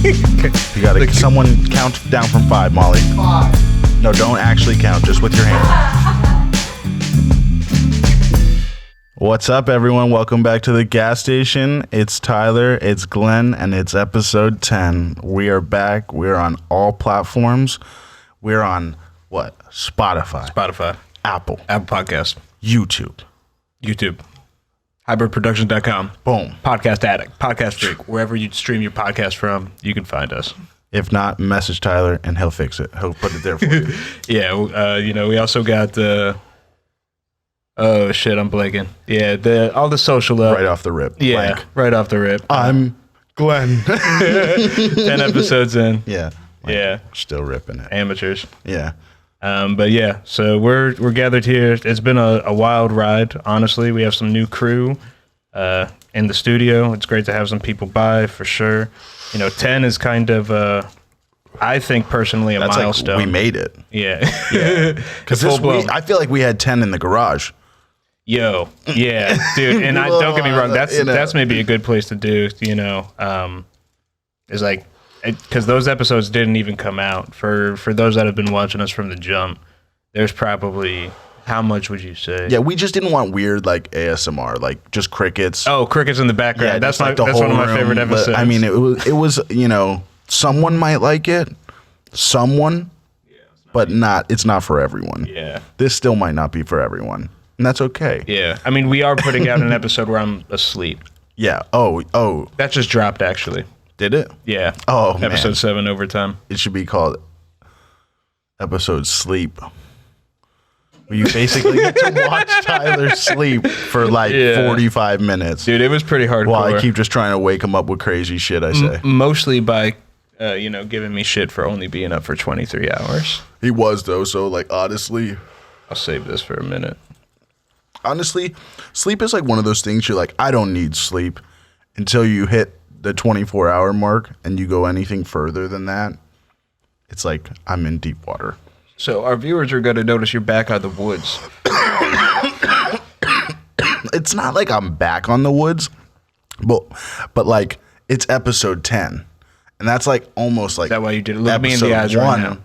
You gotta someone count down from 5, Molly. 5. No, don't actually count, just with your hand. What's up, everyone? Welcome back to the gas station. It's Tyler, it's Glenn, and it's episode 10. We are back. We're on all platforms. We're on what? Spotify, Apple Podcast, YouTube, Hibyrd boom, Podcast Addict, Podcast Freak, wherever you stream your podcast from, you can find us. If not, message Tyler and he'll fix it. He'll put it there for you. Yeah, we also got the. Oh shit, I'm blanking. Yeah, all the social right off the rip. Yeah, blank. Right off the rip. I'm Glenn. 10 episodes in. Yeah. Yeah. Still ripping it. Amateurs. Yeah. But yeah, so we're gathered here. It's been a wild ride, honestly. We have some new crew in the studio. It's great to have some people by, for sure. 10 is kind of, I think personally, That's milestone. Like we made it. Yeah. Because I feel like we had 10 in the garage. Yo, yeah, dude. And don't get me wrong, that's maybe a good place to do, is like, because those episodes didn't even come out. For those that have been watching us from the jump, there's probably, how much would you say? Yeah, we just didn't want weird like ASMR, like just crickets. Oh, crickets in the background. Yeah, that's like that's one of my favorite episodes. But, I mean, it was someone might like it, but it's not for everyone. Yeah, this still might not be for everyone, and that's okay. Yeah, I mean, we are putting out an episode where I'm asleep. Yeah. Oh. That just dropped, actually. Did it? Yeah. Oh, episode man. 7 overtime. It should be called episode sleep. Where you basically get to watch Tyler sleep for like 45 minutes. Dude, it was pretty hardcore. While I keep just trying to wake him up with crazy shit, I say. Mostly by, giving me shit for only being up for 23 hours. He was, though, so like, honestly. I'll save this for a minute. Honestly, sleep is like one of those things you're like, I don't need sleep until you hit the 24-hour mark and you go anything further than that. It's like I'm in deep water. So our viewers are going to notice you're back out of the woods. It's not like I'm back on the woods, but like it's episode 10. And that's like almost like, is that why you did it? Look me in the eyes right now.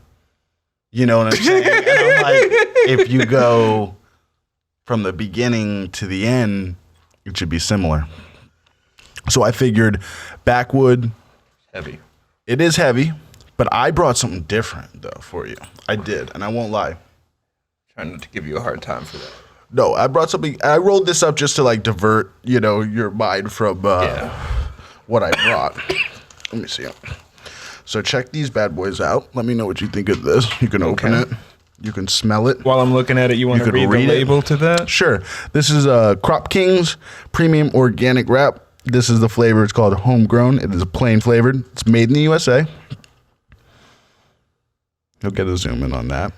You know what I'm saying? And I'm like, if you go from the beginning to the end, it should be similar. So I figured backwood. Heavy. It is heavy, but I brought something different, though, for you. I did, and I won't lie. Trying not to give you a hard time for that. No, I brought something. I rolled this up just to, like, divert, your mind from what I brought. Let me see. So check these bad boys out. Let me know what you think of this. You can open it. You can smell it. While I'm looking at it, you want to read the label to that? Sure. This is Crop Kings Premium Organic Wrap. This is the flavor. It's called Homegrown. It is plain flavored. It's made in the USA. You'll get a zoom in on that.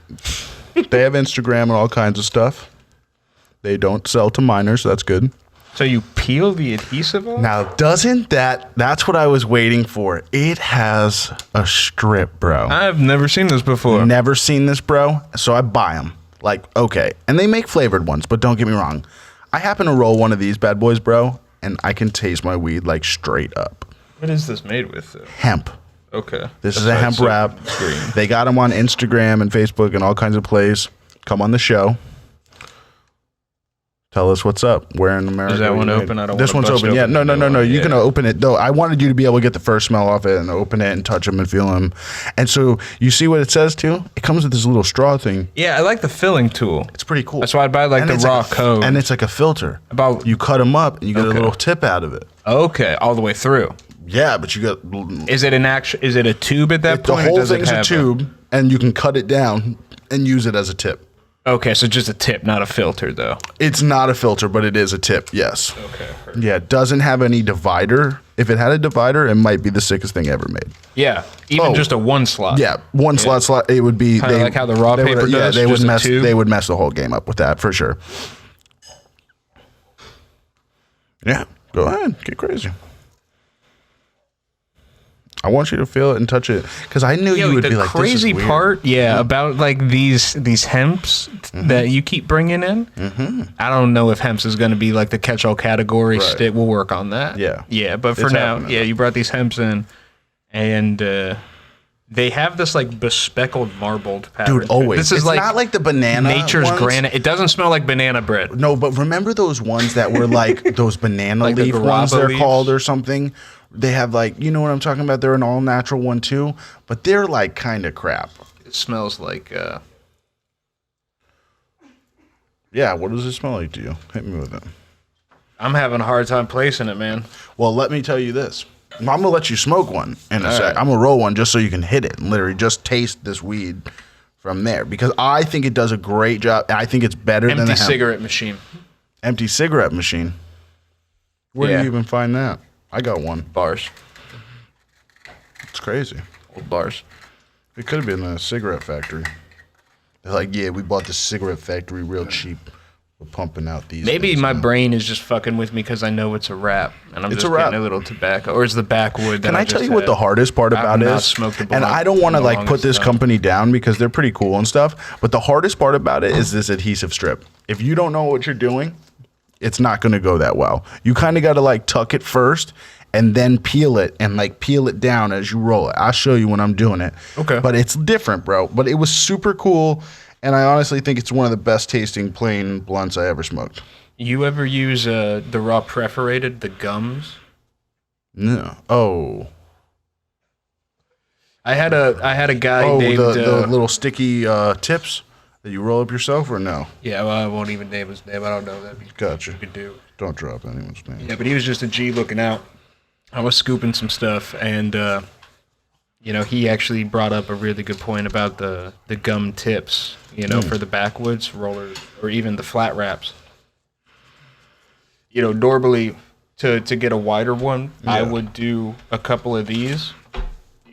They have Instagram and all kinds of stuff. They don't sell to minors, so that's good. So you peel the adhesive off? Now, that's what I was waiting for. It has a strip, bro. I've never seen this before. Never seen this, bro. So I buy them. Like, okay. And they make flavored ones, but don't get me wrong. I happen to roll one of these bad boys, bro, and I can taste my weed like straight up. What is this made with, though? Hemp. Okay. This is a hemp wrap. They got them on Instagram and Facebook and all kinds of places. Come on the show. Tell us what's up. Where in America? Is that one open? I don't. This one's open. Yeah. No. You can open it though. I wanted you to be able to get the first smell off it and open it and touch them and feel them. And so you see what it says too? It comes with this little straw thing. Yeah, I like the filling tool. It's pretty cool. That's why I'd buy like the raw cone. And it's like a filter. You cut them up and you get a little tip out of it. Okay, all the way through. Yeah, but you got. Is it a tube at that point? The whole thing's a tube, and you can cut it down and use it as a tip. Okay, so just a tip, not a filter, though. It's not a filter, but it is a tip, yes. Okay. Perfect. Yeah, it doesn't have any divider. If it had a divider, it might be the sickest thing ever made. Yeah, even just a one slot. Yeah, one slot. It would be kind of like how the raw paper does. Yeah, they would mess. They would mess the whole game up with that for sure. Yeah, go ahead, get crazy. I want you to feel it and touch it because I knew you would be like, this is weird. The crazy part, about like these hemps that you keep bringing in. I don't know if hemps is going to be like the catch-all category. Right. We'll work on that. Yeah. Yeah, but for now, you brought these hemps in, and they have this like bespeckled marbled pattern. Dude, always. This is it's like not like the banana nature's ones. granite. It doesn't smell like banana bread. No, but remember those ones that were like those banana Like the leaf ones guava they're leaves? called or something? They have like, you know what I'm talking about? They're an all natural one too, but they're like kind of crap. It smells like Yeah, what does it smell like to you? Hit me with it. I'm having a hard time placing it, man. Well, let me tell you this. I'm gonna let you smoke one in a sec. right. I'm gonna roll one just so you can hit it and literally just taste this weed from there because I think it does a great job. I think it's better than the Empty hemp. cigarette machine. Empty cigarette machine. Where do Yeah. you even find that? I got one. Bars. It's crazy. Old bars. It could have been a cigarette factory. They're like, yeah, we bought the cigarette factory real cheap. We're pumping out these. Maybe things my now." brain is just fucking with me because I know it's a wrap, and I'm It's just a wrap. getting a little tobacco, or is the backwood? That Can I tell just you what had. the hardest part I've about not is? smoked a And blunt I don't want to in the like put longest this time. company down because they're pretty cool and stuff. But the hardest part about it is this adhesive strip. If you don't know what you're doing, it's not going to go that well. You kind of got to like tuck it first and then peel it and like peel it down as you roll it. I'll show you when I'm doing it. Okay. But it's different, bro. But it was super cool. And I honestly think it's one of the best tasting plain blunts I ever smoked. You ever use the raw perforated, the gums? No. Oh. I had a guy Oh, named the little sticky tips that you roll up yourself or no? yeah. Well, I won't even name his name. I don't know that. Gotcha. You could do. Don't drop anyone's name. Yeah, but he was just a G looking out. I was scooping some stuff, and he actually brought up a really good point about the gum tips, for the backwoods rollers or even the flat wraps. Normally to get a wider one, I Yeah. would do a couple of these,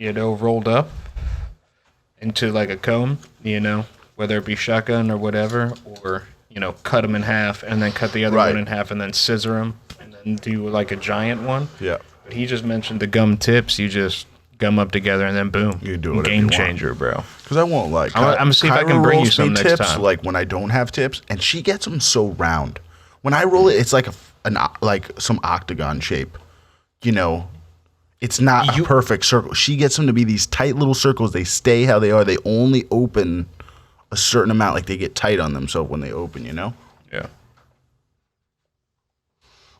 rolled up into like a cone, whether it be shotgun or whatever, or cut them in half and then cut the other Right. one in half and then scissor them and then do like a giant one. Yeah. But he just mentioned the gum tips. You just gum up together and then boom. You can do whatever Game you want. changer, bro. Because I won't like. I'm gonna see if I can bring you rolls some me next tips, time. Like when I don't have tips, and she gets them so round. When I roll it, it's like like some octagon shape. It's not a perfect circle. She gets them to be these tight little circles. They stay how they are. They only open a certain amount. Like they get tight on themselves when they open. Yeah.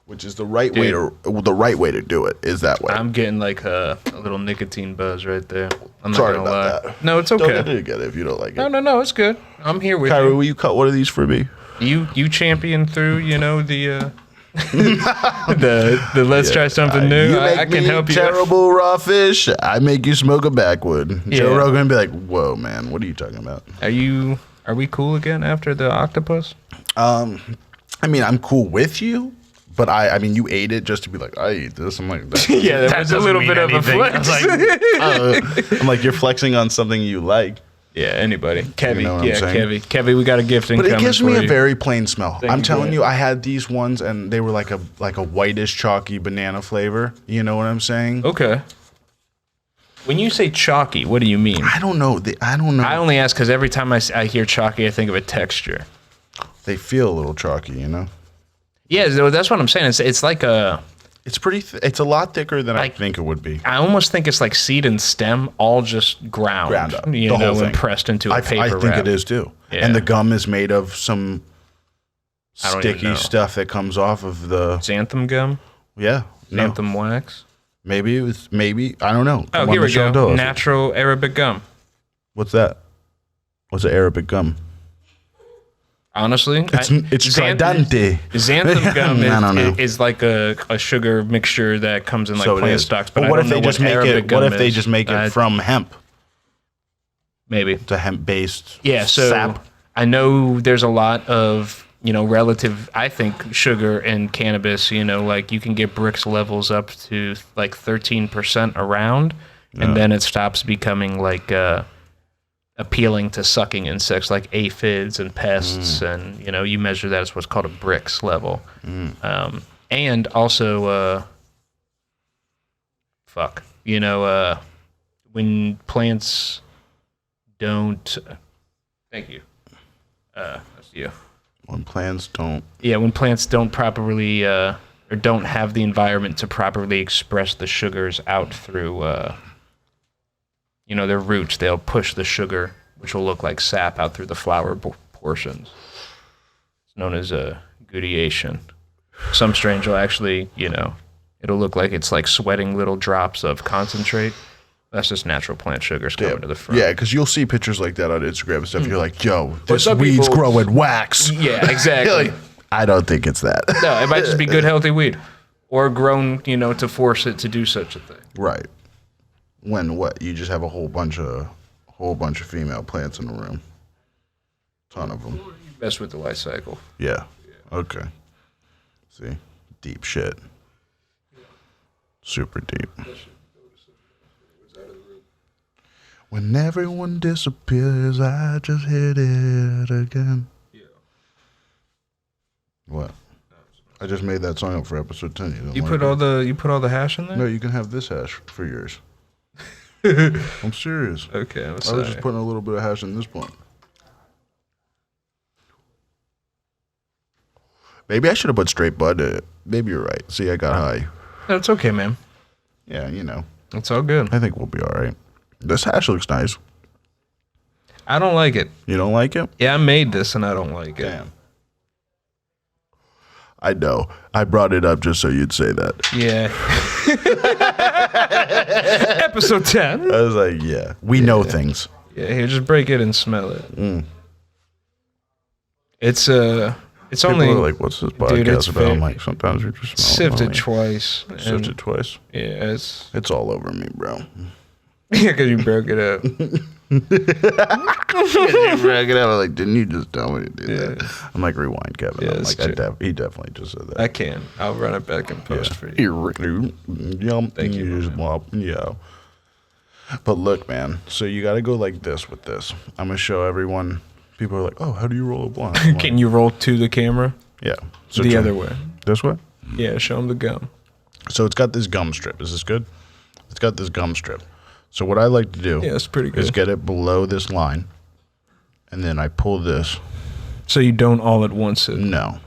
Which is the right way to do it. Is that way. I'm getting like a little nicotine buzz right there. I'm not Sorry gonna about lie. that. No, it's Don't okay. get it if you don't like it. No, it's good. I'm here with Kyrie, will you cut one of these for me? you. You champion through, the the let's try something new. You make I can me help you. terrible raw fish. I make you smoke a backwood. Joe Yeah. Rogan be like, "Whoa, man, what are you talking about?" Are we cool again after the octopus? I mean, I'm cool with you, but I mean, you ate it just to be like, I eat this. I'm like, that, Yeah, there That was a doesn't little mean bit of a anything. I flex. was I'm like, you're flexing on something you like, yeah, anybody. Kevy, know what I'm saying? Kevy, we got a gift but incoming it gives me for a you. very plain smell. I'm you, telling bro. you, I had these ones and they were like a whitish chalky banana flavor. You know what I'm saying? Okay. When you say chalky, what do you mean? I don't know. I don't know. I only ask because every time I hear chalky, I think of a texture. They feel a little chalky, Yeah, that's what I'm saying. It's like a. It's pretty. It's a lot thicker than I Like- think it would be. I almost think it's like seed and stem, all just ground Ground up, you the whole know, thing. and pressed into a I paper think wrap. it is too. Yeah. And the gum is made of some I don't even sticky know. stuff that comes off of the. Xanthan gum, Yeah. No. xanthan wax. Maybe it was. Maybe I don't know. Oh, Come on here the we show, go. tell us. Natural Arabic gum. What's that? What's an Arabic gum? Honestly, It's tridente. Xanthan gum I don't know. is like a sugar mixture that comes in like So it plant is. stocks. But But what I if don't they know just what make Arabic it? gum What if they is. just make it from hemp? Maybe? It's a hemp-based. Yeah. So sap. I know there's a lot of relative. I think sugar and cannabis. Like you can get Brix levels up to like 13% around, and then it stops becoming like appealing to sucking insects like aphids and pests, and you measure that as what's called a Brix level, and also when plants don't. Thank you. That's you. When plants don't. Yeah, when plants don't properly or don't have the environment to properly express the sugars out through their roots, they'll push the sugar, which will look like sap, out through the flower portions. It's known as a gluteation. Some strains will actually, it'll look like it's like sweating little drops of concentrate. That's just natural plant sugars coming to the front. Yeah, because you'll see pictures like that on Instagram and stuff. You're like, yo, this weed's growing wax. Yeah, exactly. Like, I don't think it's that. No, it might just be good, healthy weed. Or grown, to force it to do such a thing. Right. When what? You just have a whole bunch of female plants in the room. Ton of them. Mess with the life cycle. Yeah. Okay. See? Deep shit. Super deep. When everyone disappears, I just hit it again. Yeah. What? I just made that song up for episode 10. You put all the hash in there? No, you can have this hash for yours. I'm serious. Okay, I was just putting a little bit of hash in this blunt. Maybe I should have put straight bud in it. Maybe you're right. See, I got high. That's okay, man. Yeah, It's all good. I think we'll be all right. This hash looks nice. I don't like it. You don't like it? Yeah, I made this and I don't like it. Damn. I know. I brought it up just so you'd say that. Yeah. Episode 10. I was like, yeah. We know things. Yeah, here, just break it and smell it. It's People only are like, what's this podcast about? I'm like, sometimes we just smell sifted twice. Sifted twice? Yeah, it's all over me, bro. Yeah, because you broke it up. You broke it up. I'm like, didn't you just tell me to do that? I'm like, rewind, Kevin. Yeah, I'm like, he definitely just said that. I can. I'll run it back and post for you. Thank you. Yeah. But look, man. So you got to go like this with this. I'm going to show everyone. People are like, oh, how do you roll a blunt? Can you roll to the camera? Yeah. So the other way. This way? Yeah, show them the gum. So it's got this gum strip. Is this good? It's got this gum strip. So what I like to do it's pretty good. is get it below this line, and then I pull this. So you don't all at once it? No.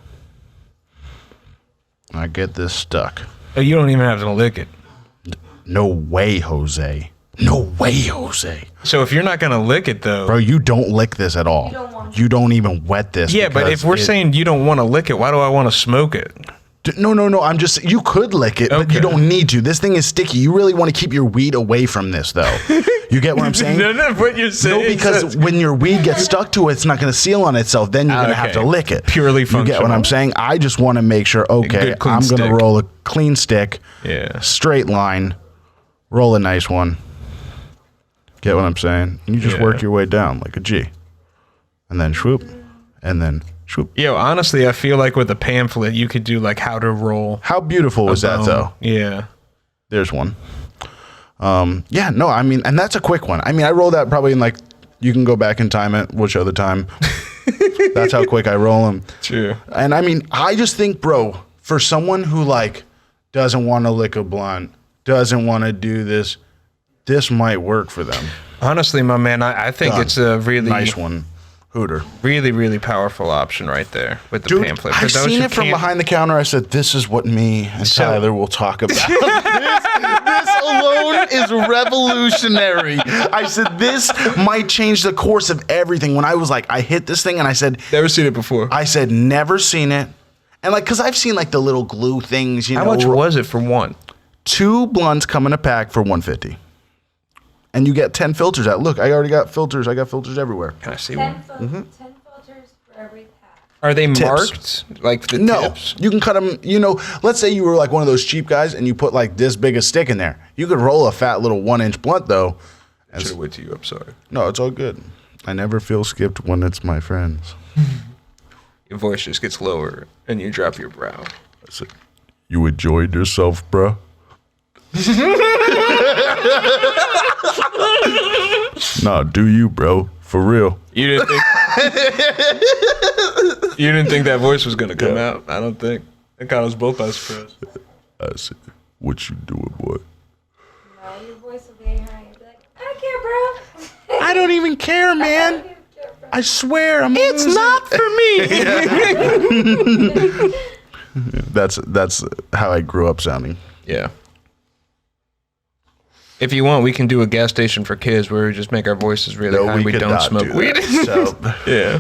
I get this stuck. Oh, you don't even have to lick it. No way, Jose. No way, Jose. So if you're not going to lick it, though... Bro, you don't lick this at all. You don't even wet this. Yeah, but if we're saying you don't want to lick it, why do I want to smoke it? No. I'm just... You could lick it, but you don't need to. This thing is sticky. You really want to keep your weed away from this, though. You get what I'm saying? No, what you're saying. No, because when your weed gets stuck to it, it's not going to seal on itself. Then you're going to have to lick it. Purely functional. You get what I'm saying? I just want to make sure, okay, I'm going to roll a clean stick. Yeah. Straight line. Roll a nice one. Get what I'm saying? And you just work your way down like a G. And then swoop. And then swoop. Yo, honestly, I feel like with a pamphlet, you could do like how to roll. How beautiful was that, though? Yeah. There's one. And that's a quick one. I mean, I rolled that probably in like, you can go back and time it. We'll show the time. That's how quick I roll them. True. And I mean, I just think, bro, for someone who like doesn't want to lick a blunt, doesn't want to do this, this might work for them. Honestly, my man, I think it's a really nice one. Hooter. Really, really powerful option right there with the pamphlet. I've seen it from behind the counter. I said, this is what me and Tyler will talk about. This alone is revolutionary. I said, this might change the course of everything. When I was like, I hit this thing and I said... Never seen it before. I said, never seen it. And like, because I've seen like the little glue things, How much was it for one? 2 blunts come in a pack for $150. And you get 10 filters out. Look, I already got filters. I got filters everywhere. Can I see one? 10 filters for every pack. Are they marked? Like the tips? You can cut them, let's say you were like one of those cheap guys and you put like this big a stick in there. You could roll a fat little 1-inch blunt though. I should have waited to you. I'm sorry. No, it's all good. I never feel skipped when it's my friends. Your voice just gets lower and you drop your brow. I said, you enjoyed yourself, bro? Nah, do you, bro? For real. You didn't think that voice was gonna come out? I don't think. It caught us both by surprise. I said, what you doing, boy? No, your voice will be high. You'll be like, I don't care, bro. I don't even care, man. I swear, It's not for me. That's how I grew up sounding. Yeah. If you want, we can do a gas station for kids where we just make our voices really high. We could don't not smoke do weed. that. So, Yeah.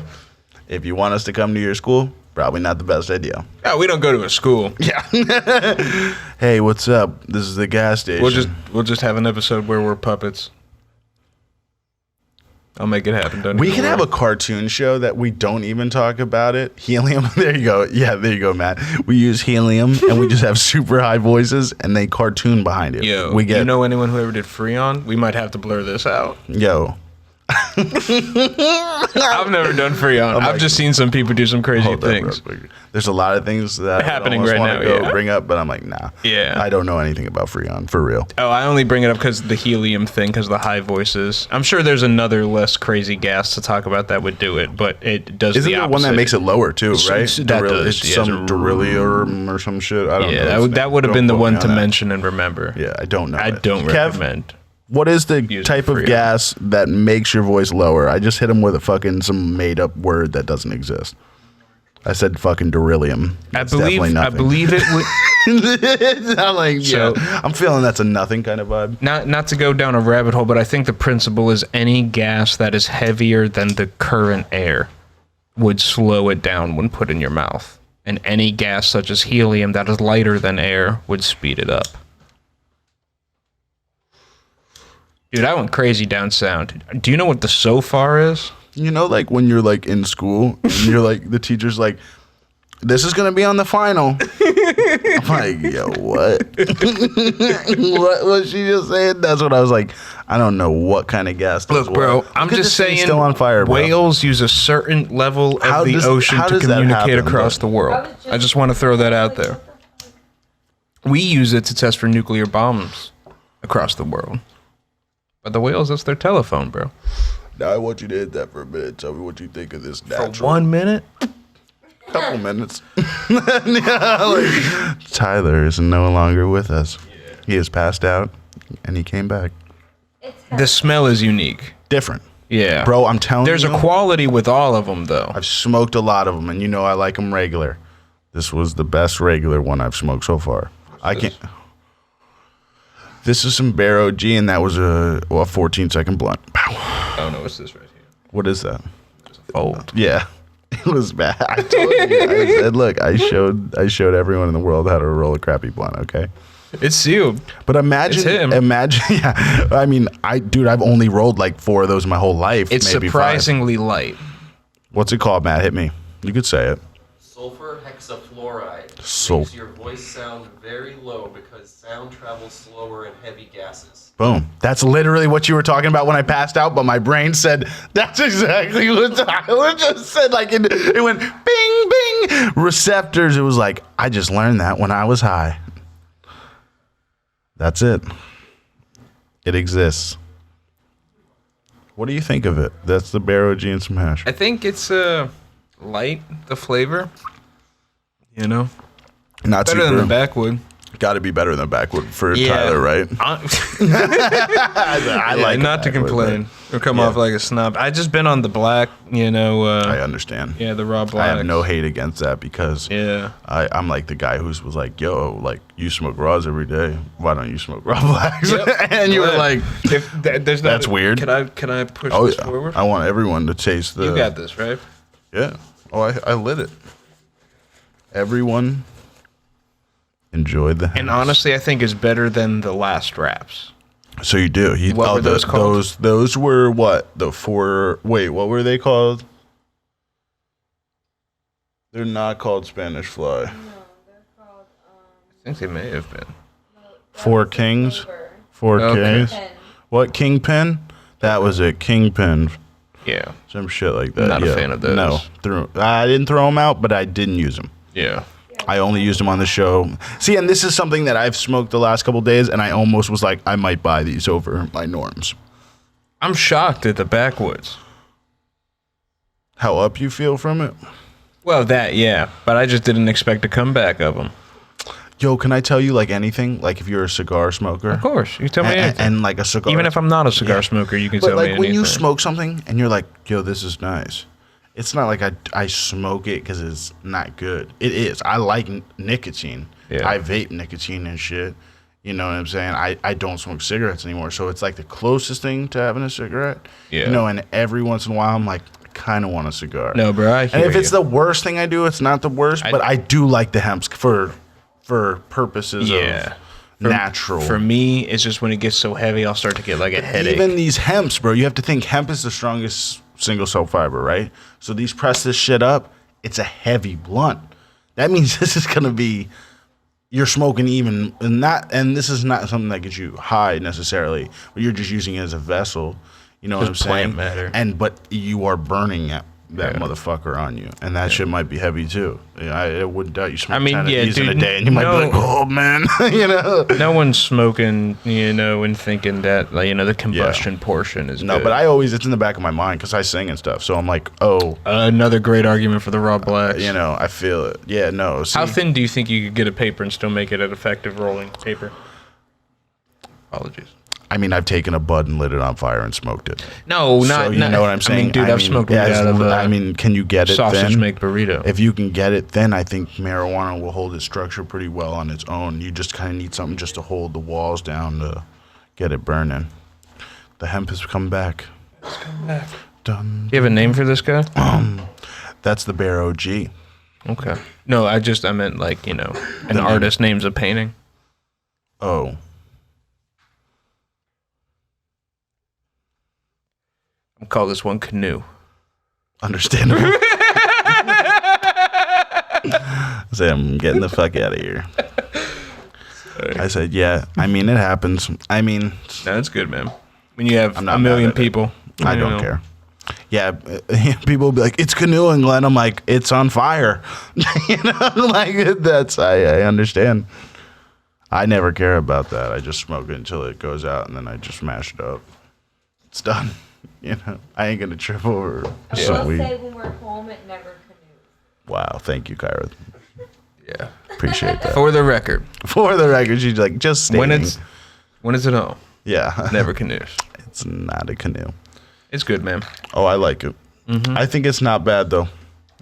if you want us to come to your school, probably not the best idea. Oh, we don't go to a school. Yeah. Hey, what's up? This is the gas station. We'll just have an episode where we're puppets. I'll make it happen. Don't We even can have worry. a cartoon show that we don't even talk about it. Helium. There you go. Yeah, there you go, Matt. We use helium and we just have super high voices and they cartoon behind it. Yo, we get you know anyone who ever did Freon? We might have to blur this out. yo. I've never done Freon. I've just seen some people do some crazy Hold up, things. real quick. There's a lot of things that Happening I almost right wanna now, go yeah. bring up, but I'm like, nah. Yeah. I don't know anything about Freon for real. Oh, I only bring it up because the helium thing, because the high voices. I'm sure there's another less crazy gas to talk about that would do it, but it does Isn't the there opposite. one that makes it lower too, right? That does, It's yeah. some beryllium or some shit. I don't know. Yeah, its that name. would have Don't been the quote one me to on that. mention and remember. Yeah, I don't know. I don't Kev, recommend. what is the using type of Freon. gas that makes your voice lower? I just hit him with a fucking some made up word that doesn't exist. I said fucking beryllium. That's definitely I nothing. believe it would. It's not like, So- I'm feeling that's a nothing kind of vibe. Not to go down a rabbit hole, but I think the principle is any gas that is heavier than the current air would slow it down when put in your mouth. And any gas such as helium that is lighter than air would speed it up. Dude, I went crazy down sound. Do you know what the so far is? You know, like when you're like in school and you're like, the teacher's like, this is going to be on the final. I'm like, yo, what? What was she just saying? That's what I was like. I don't know what kind of gas. this Look, bro, was. I'm Look at just this thing saying still on fire, bro. whales use a certain level of How the does- ocean how to does that communicate happen, across bro? the world. I just want to throw that out there. We use it to test for nuclear bombs across the world. But the whales, that's their telephone, bro. Now I want you to hit that for a minute. Tell me what you think of this For natural. 1 minute? Couple minutes. Yeah, like, Tyler is no longer with us. He has passed out, and he came back. The smell is unique. Different. Yeah. Bro, I'm telling There's you. a quality with all of them, though. I've smoked a lot of them, and you know I like them regular. This was the best regular one I've smoked so far. I can't. This is some Bear OG, and that was a 14-second blunt. Pow. Oh, no, what's this right here? What is that? Fold. Yeah, it was bad. I told you. I said, look, I showed everyone in the world how to roll a crappy blunt. Okay. It's sealed. But imagine, It's him. yeah. I mean, I've only rolled like 4 of those in my whole life. It's maybe 5. surprisingly light. What's it called, Matt? Hit me. You could say it. Sulfur hexafluoride Sulf- makes your voice sound very low because sound travels slower in heavy gases. Boom. That's literally what you were talking about when I passed out, but my brain said, that's exactly what Tyler just said. Like, it went bing, bing. Receptors. It was like, I just learned that when I was high. That's it. It exists. What do you think of it? That's the Bear OG and some hash. I think it's light, the flavor. You know? Not Better super. than the backwood. Got to be better than backwood for Yeah. Tyler, right? I like not to backwood, complain or come Yeah. off like a snob. I just been on the black, you know. I understand. Yeah, the raw black. I have no hate against that because Yeah. I'm like the guy who was like, yo, like you smoke raws every day. Why don't you smoke raw blacks? Yep. And you were Glad. like, If there's not That's weird. Can I push oh this yeah, forward? I want everyone to taste the. You got this, right? Yeah. Oh, I lit it. Everyone enjoyed the. And hash. honestly, I think it's better than the last wraps. So you do. What were those called? Those were what? The 4. Wait, what were they called? They're not called Spanish Fly. No, they're called, I think they may have been. 4 Kings. 4 Okay. Kings. Pen. What Kingpin? That was it. Kingpin. Yeah. Some shit like that. Not a yeah. fan of those. No, I didn't throw them out, but I didn't use them. Yeah. I only used them on the show. See, and this is something that I've smoked the last couple days, and I almost was like, I might buy these over my norms. I'm shocked at the backwoods. How up you feel from it? Well, that, yeah. But I just didn't expect a comeback of them. Yo, can I tell you like anything? Like if you're a cigar smoker, Of course. You tell me and, anything. and like a cigar, Even if I'm not a cigar smoker, you can but tell me like anything. when you smoke something and you're like, yo, this is nice. It's not like I smoke it because it's not good. It is. I like nicotine. Yeah. I vape nicotine and shit. You know what I'm saying? I don't smoke cigarettes anymore, so it's like the closest thing to having a cigarette. Yeah. You know, and every once in a while, I'm like, I kind of want a cigar. No, bro, I hear And if it's you. the worst thing I do, it's not the worst, but I do like the hemps for purposes of natural. For me, it's just when it gets so heavy, I'll start to get like a headache. Even these hemps, bro, you have to think hemp is the strongest single cell fiber, right? So these press this shit up, it's a heavy blunt. That means this is gonna be you're smoking even and this is not something that gets you high necessarily, but you're just using it as a vessel. You know what I'm Just saying? plant matter. But you are burning that motherfucker on you, and that shit might be heavy too. Yeah, I wouldn't doubt you smoke 10 of these in a day, and you might be like, "Oh man," you know. No one's smoking, you know, and thinking that, like, you know, the combustion portion is No, good. but it's in the back of my mind because I sing and stuff, so I'm like, oh, another great argument for the raw blacks. you know, I feel it. Yeah, no. See, How thin do you think you could get a paper and still make it an effective rolling paper? Apologies. I mean, I've taken a bud and lit it on fire and smoked it. No, So not. you know what I'm saying? I mean, dude, I've smoked weed out of I mean, can you get it sausage thin? make burrito. If you can get it thin, I think marijuana will hold its structure pretty well on its own. You just kind of need something just to hold the walls down to get it burning. The hemp has come back. It's coming back. Done. You have a name for this guy? That's the Bear OG. Okay. No, I meant like, you know, an artist names a painting. Oh. I'll call this one Canoe. Understandable. Say, I'm getting the fuck out of here. I said, yeah. I mean, it happens. I mean, No, it's good, man. When you have I'm not a million mad at it. people. I you don't know. care. Yeah, people will be like, it's canoeing, Glenn. I'm like, it's on fire. You know, like I understand. I never care about that. I just smoke it until it goes out, and then I just mash it up. It's done. You know, I ain't gonna trip over I some will weed. say when we're home, it never canoes. Wow, thank you, Kyra. Yeah. Appreciate that. For the record, For the record, she's like, just stating. when it's at home, yeah, never canoes. it's not a canoe. It's good, man. Oh, I like it. I think it's not bad though.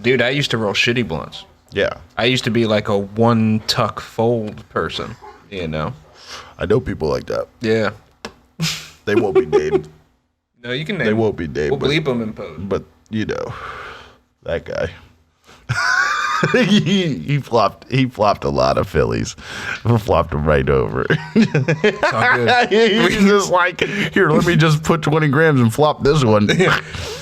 Dude, I used to roll shitty blunts. Yeah, I used to be like a one tuck fold person, you know? I know people like that. Yeah. They won't be named. No, you can name They won't be named. We'll but- bleep them in post. But you know, that guy. he flopped a lot of Phillies. Flopped them right over. It's all good. He's just like, here, let me just put 20 grams and flop this one.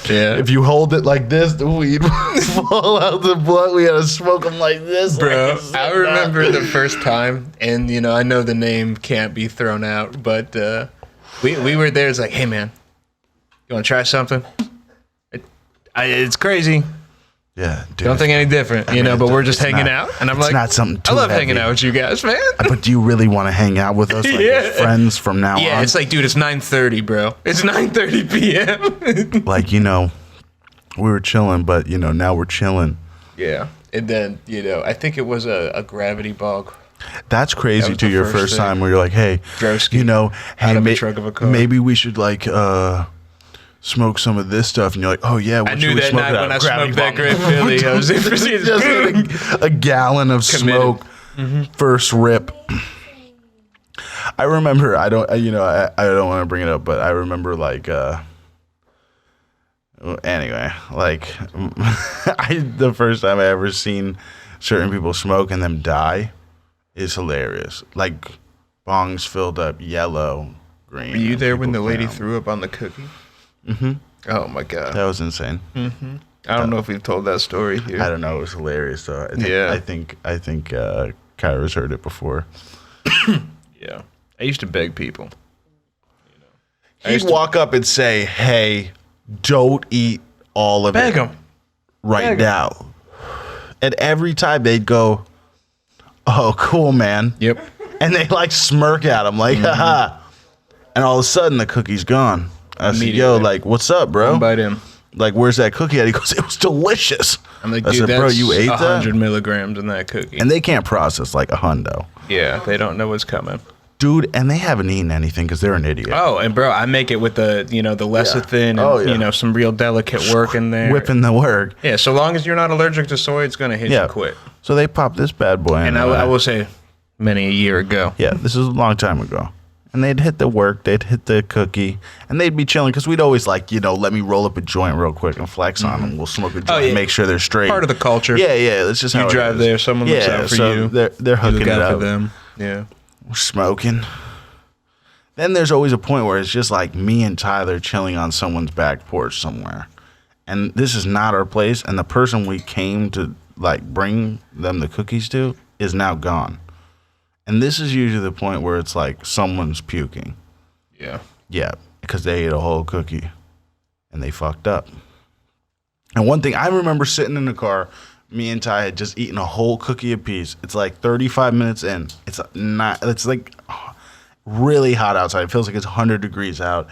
Yeah. If you hold it like this, the weed will fall out the blunt. We gotta smoke them like this. Bro, like I remember the first time, and, you know, I know the name can't be thrown out, but we were there. It's like, hey, man, you want to try something? It's crazy. Yeah, dude. Don't think any different, you know, but we're just hanging out. And I'm it's like, not something I too love heavy. hanging out with you guys, man. But do you really want to hang out with us like as friends from now Yeah, on? it's like, dude, it's 9:30, bro. It's 9:30 p.m. Like, you know, we were chilling, but, you know, now we're chilling. Yeah. And then, you know, I think it was a gravity bog. That's crazy was to the your first first thing. time where you're like, hey, Drowski you know, hey, out of the trunk of a car. maybe we should like smoke some of this stuff, and you're like, oh yeah, what I should knew we that smoke night it when I out? Gravity smoked that bomb. Great Philly. I was Just a gallon of Committed. smoke, first rip. I remember. I don't want to bring it up, but I remember like. Anyway, like the first time I ever seen certain people smoke and them die is hilarious. Like bongs filled up yellow, green. Were you and there when the people lady found- threw up on the cookie? Mm-hmm. Oh, my God. That was insane. I don't know if we've told that story here. I don't know. It was hilarious. So Yeah. I think Kyra's heard it before. Yeah. I used to beg people. He'd walk up and say, "Hey, don't eat all of Beg it them. right Beg 'em. now." And every time they'd go, "Oh, cool, man." Yep. And they like smirk at him like, haha. And all of a sudden the cookie's gone. I said, yo, Immediately. like, what's up, bro? One bite in. Like, where's that cookie at? He goes, it was delicious. I'm like, I dude, said, that's bro, you ate 100 that? milligrams in that cookie. And they can't process like a hundo. Yeah, they don't know what's coming. Dude, and they haven't eaten anything because they're an idiot. Oh, and bro, I make it with the, you know, the lecithin and, Oh, yeah. you know, some real delicate work in there. Whipping the work. Yeah, so long as you're not allergic to soy, it's going to hit Yeah. you quick. So they pop this bad boy in. And I will say, many a year ago. Yeah, this is a long time ago. And they'd hit the work, they'd hit the cookie, and they'd be chilling because we'd always like, let me roll up a joint real quick and flex on them. We'll smoke a joint and make sure they're straight. Part of the culture. Yeah, that's just how you drive there, someone looks out for you. They're hooking you look it out up. for them. Yeah. We're smoking. Then there's always a point where it's just like me and Tyler chilling on someone's back porch somewhere. And this is not our place, and the person we came to like bring them the cookies to is now gone. And this is usually the point where it's like someone's puking. Yeah. Yeah, because they ate a whole cookie and they fucked up. And one thing, I remember sitting in the car, me and Ty had just eaten a whole cookie apiece. It's like 35 minutes in. It's like really hot outside. It feels like it's 100 degrees out.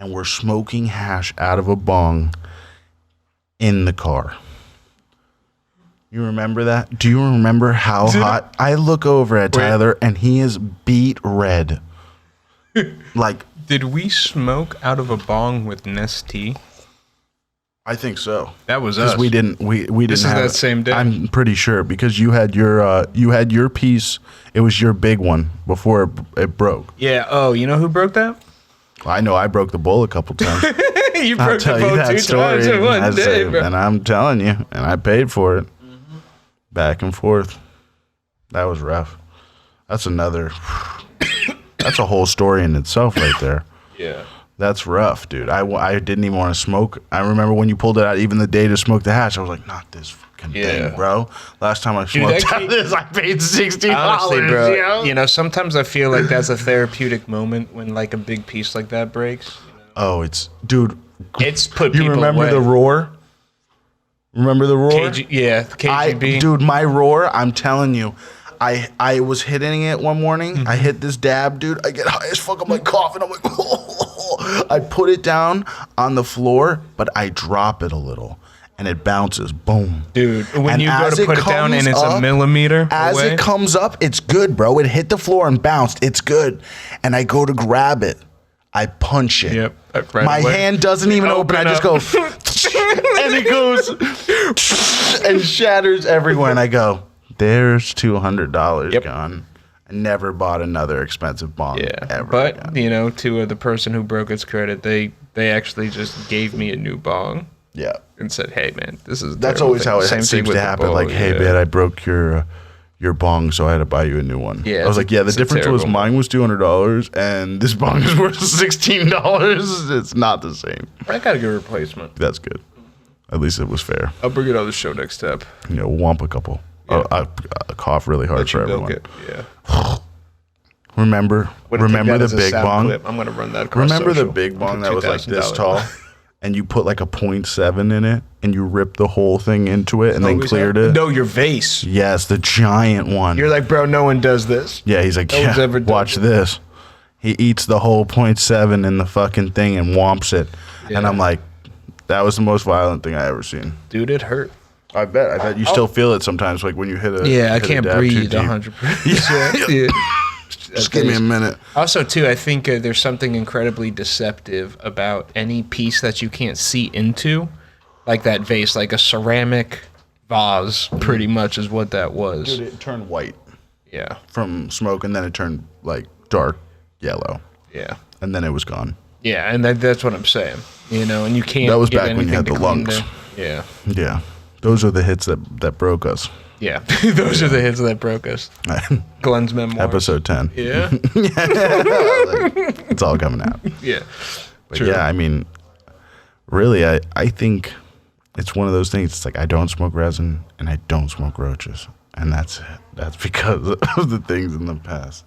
And we're smoking hash out of a bong in the car. You remember that? Do you remember how hot? I look over at Tyler and he is beet red. Like, did we smoke out of a bong with Nestea? I think so. That was us. Because we didn't. We didn't. This is have that same day. I'm pretty sure because you had your piece. It was your big one before it broke. Yeah. Oh, you know who broke that? Well, I know I broke the bowl a couple times. You I'll broke the tell you bowl that 2 story. times in one day, bro. And I'm telling you, and I paid for it. Back and forth. That was rough. That's another. That's a whole story in itself, right there. Yeah. That's rough, dude. I didn't even want to smoke. I remember when you pulled it out, even the day to smoke the hash, I was like, not this fucking thing, bro. Last time I smoked out this, I paid $60. Honestly, bro, sometimes I feel like that's a therapeutic moment when like a big piece like that breaks. Oh, dude. It's put You people remember away. the roar? Remember the roar? KGB. Dude, my roar, I'm telling you. I was hitting it one morning. I hit this dab, dude. I get high as fuck. I'm like coughing. I'm like, I put it down on the floor, but I drop it a little, and it bounces. Boom, dude. When and you go to put it down and it's a millimeter as away? it comes up, it's good, bro. It hit the floor and bounced. It's good, and I go to grab it. I punch it. Yep. Right My away. hand doesn't even open. I just go, and it goes and shatters everywhere. And I go, there's $200 gone. I never bought another expensive bong ever. But again. to the person who broke its credit, they actually just gave me a new bong. Yeah. And said, "Hey, man, this is." That's always how it seems to happen. Like, hey, man, I broke your bong, so I had to buy you a new one. Yeah, I was like, yeah, the difference was mine was $200, and this bong is worth $16. It's not the same. I got a good replacement. That's good. At least it was fair. I'll bring it on the show next step. Womp a couple. Yeah. I cough really hard for everyone. Yeah. Remember the big bong? Clip. I'm gonna run that across Remember social. the big bong that was like this $2,000. tall, and you put like a 0.7 in it, and you ripped the whole thing into it, and then cleared it. No, your vase. Yes, the giant one. You're like, bro, no one does this. Yeah, he's like, No one's ever done watch this. He eats the whole 0.7 in the fucking thing and womps it, and I'm like, that was the most violent thing I ever seen. Dude, it hurt. I bet you still feel it sometimes, like when you hit a. Yeah, I hit can't a dab breathe too deep. 100%. Yeah. Just give me a minute. Also, too, I think there's something incredibly deceptive about any piece that you can't see into, like that vase, like a ceramic vase, pretty much is what that was. Dude, it turned white. Yeah. From smoke, and then it turned like dark yellow. Yeah. And then it was gone. Yeah, and that's what I'm saying. And you can't. That was get back when you had anything the to clean lungs. there. Yeah. Yeah. Those are the hits that broke us. Yeah. Those are the hits that broke us. Glenn's memoir. Episode 10. Yeah. It's all coming out. Yeah. But yeah, I mean, really, I think it's one of those things. It's like I don't smoke resin and I don't smoke roaches. And that's it. That's because of the things in the past.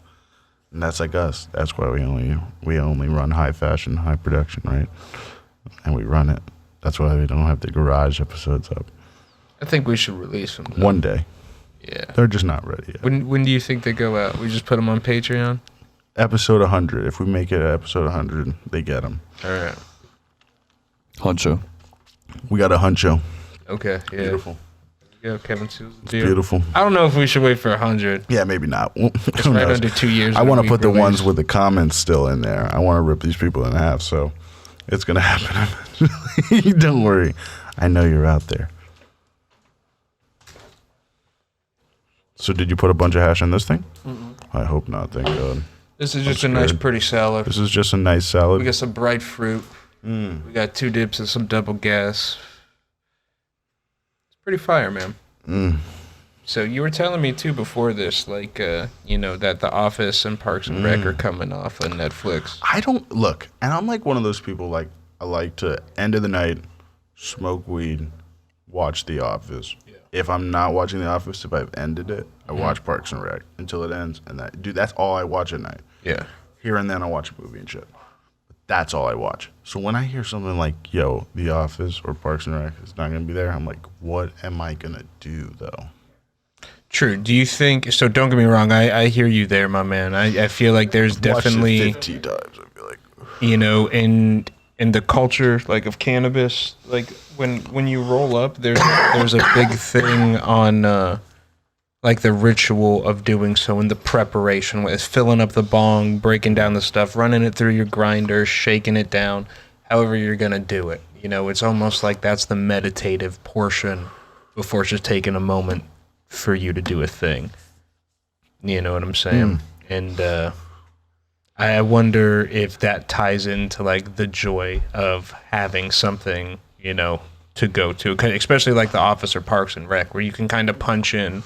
And that's like us. That's why we only run high fashion, high production, right? And we run it. That's why we don't have the garage episodes up. I think we should release them. One day. Yeah. They're just not ready yet. When do you think they go out? We just put them on Patreon? Episode 100. If we make it episode 100, they get them. All right. Honcho. We got a huncho. Okay. Yeah. Beautiful. Yeah, Kevin seals the It's deal. beautiful. I don't know if we should wait for 100. Yeah, maybe not. It's right under 2 years. I when want to we put the release. ones with the comments still in there. I want to rip these people in half, so it's going to happen eventually. Don't worry. I know you're out there. So did you put a bunch of hash in this thing? I hope not. Thank God. This is just a nice, pretty salad. This is just a nice salad. We got some bright fruit. We got 2 dips and some double gas. It's pretty fire, man. So you were telling me too before this, like, you know, that The Office and Parks and Rec are coming off on Netflix. I don't look, and I'm like one of those people. Like I like to end of the night, smoke weed, watch The Office. Yeah. If I'm not watching The Office, if I've ended it, I watch Parks and Rec until it ends, and that's all I watch at night. Yeah. Here and then I watch a movie and shit. But that's all I watch. So when I hear something like, yo, The Office or Parks and Rec is not going to be there, I'm like, what am I going to do, though? True. Do you think, so don't get me wrong, I hear you there, my man. I feel like there's definitely, watched it 15 times, I feel like. You know, in the culture, like, of cannabis, like, when you roll up, there's a big thing on, like the ritual of doing so and the preparation is filling up the bong, breaking down the stuff, running it through your grinder, shaking it down, however you're going to do it. You know, it's almost like that's the meditative portion before it's just taking a moment for you to do a thing. You know what I'm saying? And I wonder if that ties into like the joy of having something, you know, to go to, especially like The Office or Parks and Rec, where you can kind of punch in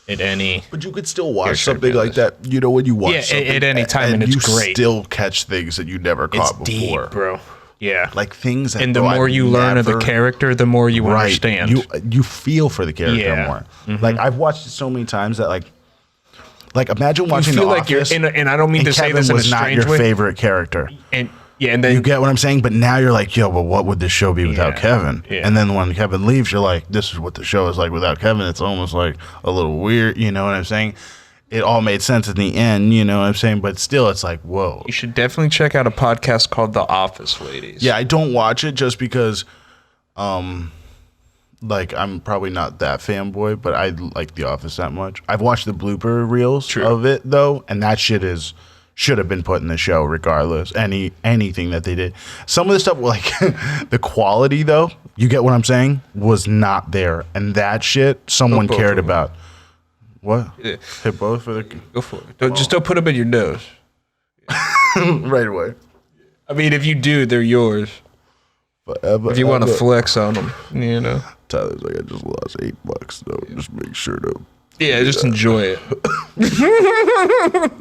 at any. But you could still watch something like that, you know, when you watch something at any time, and it's great. You still catch things that you never caught before. Deep, bro. Yeah. Like things that, and the more you learn of the character, the more you understand. You feel for the character more. Like I've watched it so many times that like imagine watching you feel The like Office, you're and I don't mean to say this in a strange way. was not your favorite character. And then you get what I'm saying, but now you're like, yo, but what would this show be without Kevin? Yeah. And then when Kevin leaves, you're like, this is what the show is like without Kevin. It's almost like a little weird, you know what I'm saying? It all made sense in the end, you know what I'm saying? But still, it's like, whoa. You should definitely check out a podcast called The Office Ladies. Yeah, I don't watch it just because, like, I'm probably not that fanboy, but I like The Office that much. I've watched the blooper reels of it, though, and that shit should have been put in the show regardless. Anything that they did. Some of the stuff, like, the quality, though, you get what I'm saying, was not there. And that shit, someone cared about. What? Yeah. Hit both for the... Go for it. Just don't put them in your nose. Right away. I mean, if you do, they're yours. Forever, if you want to flex on them, you know. Tyler's like, I just lost $8, though. Just make sure to... Yeah, just enjoy it.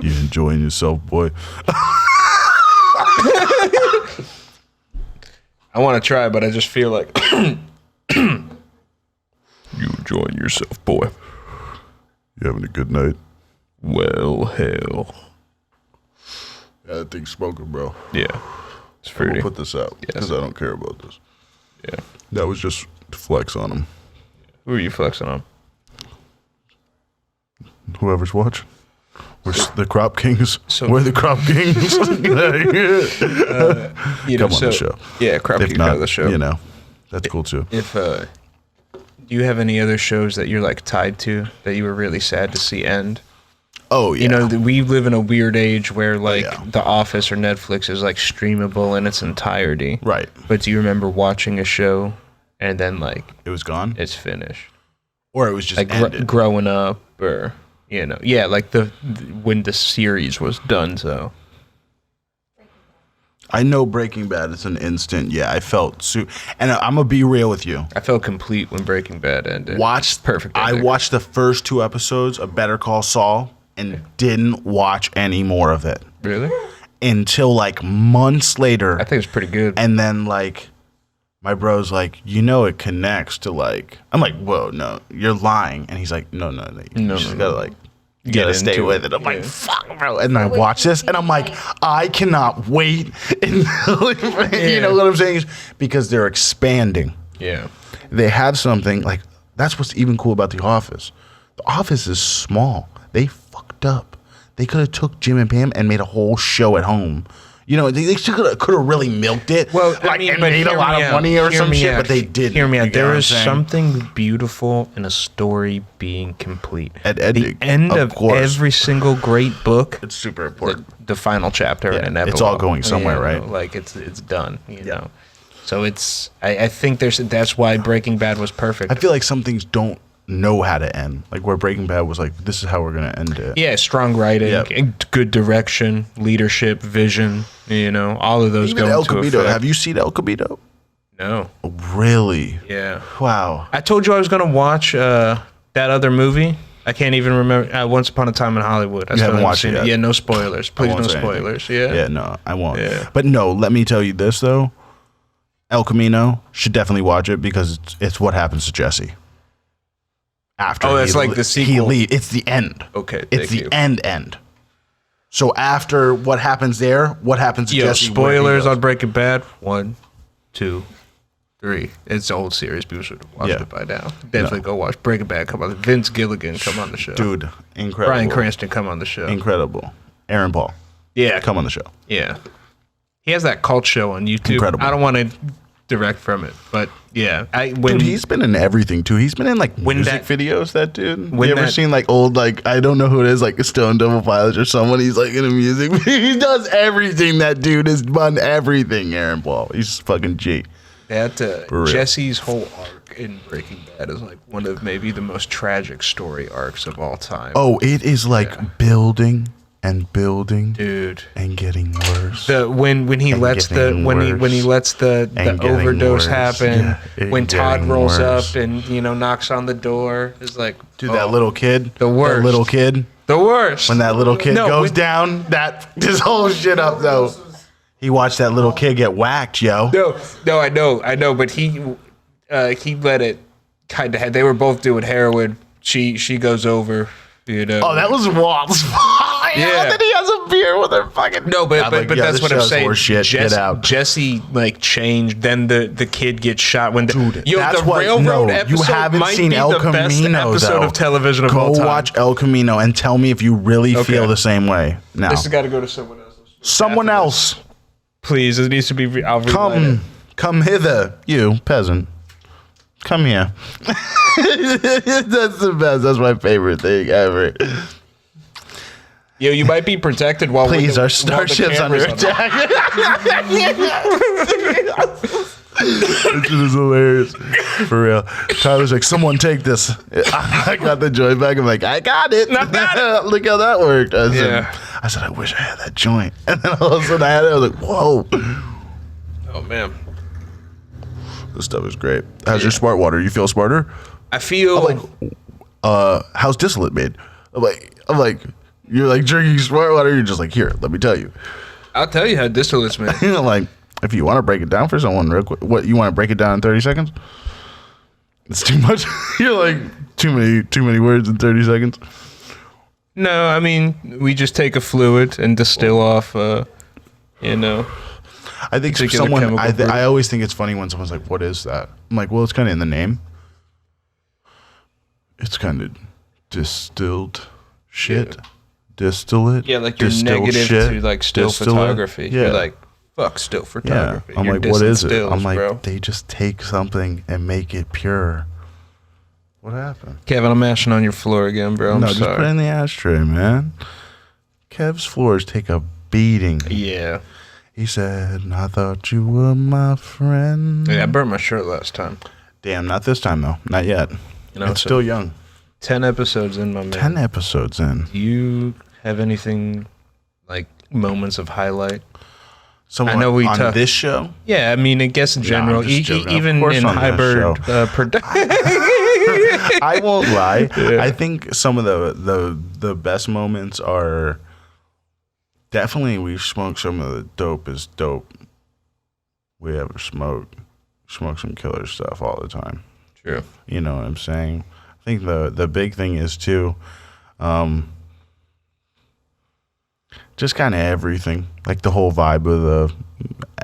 You enjoying yourself, boy? I want to try, but I just feel like... You enjoying yourself, boy? You having a good night? Well, hell. Yeah, that thing's smoking, bro. Yeah. It's I'm fruity. gonna put this out because I don't care about this. Yeah. That was just to flex on him. Who are you flexing on? Whoever's watching. We're the Crop Kings. So- We're the Crop Kings. You know, Come on the show. Yeah, Crop If Kings not, out of the show. you know, that's cool too. If do you have any other shows that you're like tied to that you were really sad to see end? Oh yeah. You know, we live in a weird age where like Yeah. The Office or Netflix is like streamable in its entirety. Right. But do you remember watching a show and then like It was gone, it's finished? or it was just Like ended. growing up, or you know, yeah, like the when the series was done. So I know Breaking Bad is an instant. Yeah, I felt and I'm gonna be real with you. I felt complete when Breaking Bad ended. Perfect. I ending. watched the first 2 episodes of Better Call Saul and didn't watch any more of it Really? until like months later. I think it's pretty good. And then like my bro's like, you know, it connects to like. I'm like, whoa, no, you're lying. And he's like, no, you just gotta like. You Get gotta stay into with it. it. I'm like, Yeah. fuck, bro. And I watch this, and I'm like, I cannot wait until, you know what I'm saying? Because they're expanding. Yeah. They have something, like, that's what's even cool about The Office. The Office is small. They fucked up. They could have took Jim and Pam and made a whole show at home. You know, they could have really milked it. Well, I like, mean, and but made a hear lot me of out. money or Hear some me shit, out. but they didn't. Hear me You out. get There what I'm is saying? something beautiful in a story being complete. At the ending, end of of course. every single great book, It's super important. the final chapter Yeah, and an epilogue. it's all going somewhere, You know, right? Like it's done. You know. So it's I think that's why Breaking Bad was perfect. I feel like some things don't know how to end. Like where Breaking Bad was like, this is how we're gonna end it. Yeah, strong writing, and good direction, leadership, vision. You know, all of those Even go El into Camino. effect. Have you seen El Camino? No. Really? Yeah. Wow. I told you I was gonna watch that other movie. I can't even remember. Once Upon a Time in Hollywood. I You haven't watched seen it yet? Yeah, no spoilers. Please, won't no say anything. spoilers. Yeah. Yeah, no, I won't. Yeah. But no, let me tell you this though. El Camino should definitely watch it because it's what happens to Jesse. After Oh, it's like the sequel. It's the end. Okay, It's thank the you. end. So after what happens there, what happens to Yo, Jesse? where he spoilers goes. on Breaking Bad. 1, 2, 3. It's an old series. People should have watched Yeah. it by now. Definitely go watch Breaking Bad. Come on, Vince Gilligan come on the show. Dude, incredible. Bryan Cranston come on the show. Incredible. Aaron Paul, Yeah, come on the show. yeah. He has that cult show on YouTube. Incredible. I don't want to direct from it, but yeah, Dude, he's been in everything too. He's been in like When music that- videos. That dude. when You ever that- seen like old like I don't know who it is like Stone Double Pilots or someone? He's like in a music. He does everything. That dude has done everything. Aaron Paul. He's fucking G. that For real. Jesse's whole arc in Breaking Bad is like one of maybe the most tragic story arcs of all time. Oh, it is like building and building dude. and getting worse. When he And lets the getting when he worse. lets the And getting overdose worse. happen, Yeah, and when Todd getting rolls worse. up and knocks on the door, it's like Dude, that little kid. The worst. That little kid. the worst. When that little kid No, goes when- down, that this whole shit up though. He watched that little kid get whacked, yo. No, I know, but he let it kind of. They were both doing heroin. She goes over, Oh, that was Walt's fault. Yeah. And then he has a beer with her fucking. No, but I'm like, but yeah, that's this what I'm show's saying. horse shit. Get out. Jesse like changed. Then the kid gets shot. When Dude, yo, that's the what. railroad No, episode you haven't might seen be El the best Camino episode though. of television of Go all time. watch El Camino and tell me if you really feel the same way. Now, This has got to go to someone else. someone else, Please, it needs to be. I'll relight it. come hither, you peasant. Come here. That's the best. That's my favorite thing ever. Yo, you might be protected while Please, the, our while the starship's under camera's on. attack. This is hilarious. For real. Tyler's like, someone take this. I got the joint back. I'm like, I got it. Look how that worked. I said, I wish I had that joint. And then all of a sudden I had it. I was like, whoa. Oh man, This stuff is great. How's your smart water? You feel smarter? I feel I'm like, how's distillate made? I'm like, you're like drinking smart water. You're just like, here, let me tell you. I'll tell you how distillates, man. You know, like, if you want to break it down for someone real quick, what you want to break it down in 30 seconds? It's too much. You're like too many words in 30 seconds. No, I mean we just take a fluid and distill off. I think Particular someone. chemical group. I always think it's funny when someone's like, "What is that?" I'm like, "Well, it's kind of in the name. It's kind of distilled shit, distillate. Yeah, like you're distilled negative shit, to like still distillate. photography. Yeah. You're like, fuck still yeah. photography. I'm You're like, what dissing is it? stills, I'm like, bro. they just take something and make it pure. What happened? Kevin, I'm mashing on your floor again, bro. I'm No, sorry. just put it in the ashtray, man. Kev's floors take a beating. Yeah. He said, I thought you were my friend. Yeah, I burnt my shirt last time. Damn, not this time, though. Not yet. You know, It's so still young. 10 episodes in, my man. 10 episodes in. Do you have anything like moments of highlight? Someone I know we on talk- this show? Yeah, I mean, I guess in general, I'm just joking. Of even course in on this Hibyrd show. Productions. I won't lie. Yeah. I think some of the best moments are definitely we smoked some of the dopest dope we ever smoked. Smoke some killer stuff all the time. True. You know what I'm saying? I think the big thing is too, just kind of everything, like the whole vibe of the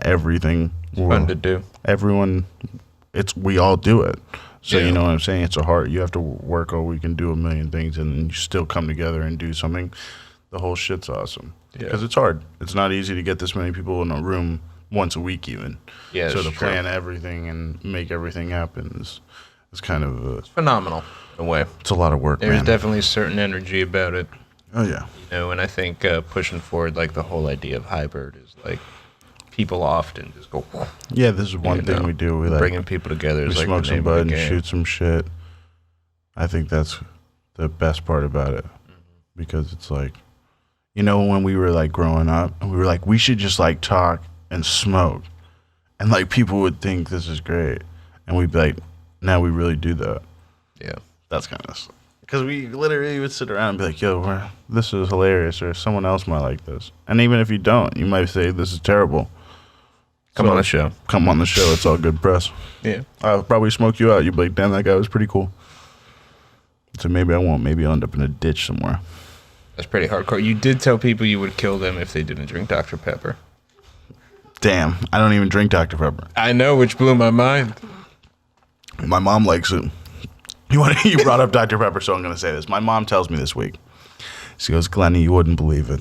everything. Fun to do. Everyone, we all do it. So Yeah. you know what I'm saying? It's a hard. You have to work all week and do a million things, and then you still come together and do something. The whole shit's awesome Yeah. because it's hard. It's not easy to get this many people in a room once a week, even. Yeah, So it's to true. plan everything and make everything happen is kind of Phenomenal in a way. it's a lot of work. There's man. definitely a certain energy about it. Oh yeah. And I think pushing forward, like the whole idea of Hibyrd is like people often just go Yeah, this is one You thing know, we do. We like bringing people together we is like smoke the some name of bud the and game. shoot some shit. I think that's the best part about it, because it's like, you know, when we were like growing up, and we were like, we should just like talk and smoke, and like people would think this is great, and we'd be like, now we really do that. Yeah. That's kind of, because we literally would sit around and be like, yo, this is hilarious, or someone else might like this, and even if you don't, you might say this is terrible. Come on the show. Come on the show. It's all good press. Yeah. I'll probably smoke you out. You'd be like, damn, that guy was pretty cool. So maybe I won't. Maybe I'll end up in a ditch somewhere. That's pretty hardcore. You did tell people you would kill them if they didn't drink Dr. Pepper. Damn, I don't even drink Dr. Pepper. I know, which blew my mind. My mom likes it. You brought up Dr. Pepper, so I'm going to say this. My mom tells me this week. She goes, Glennie, you wouldn't believe it.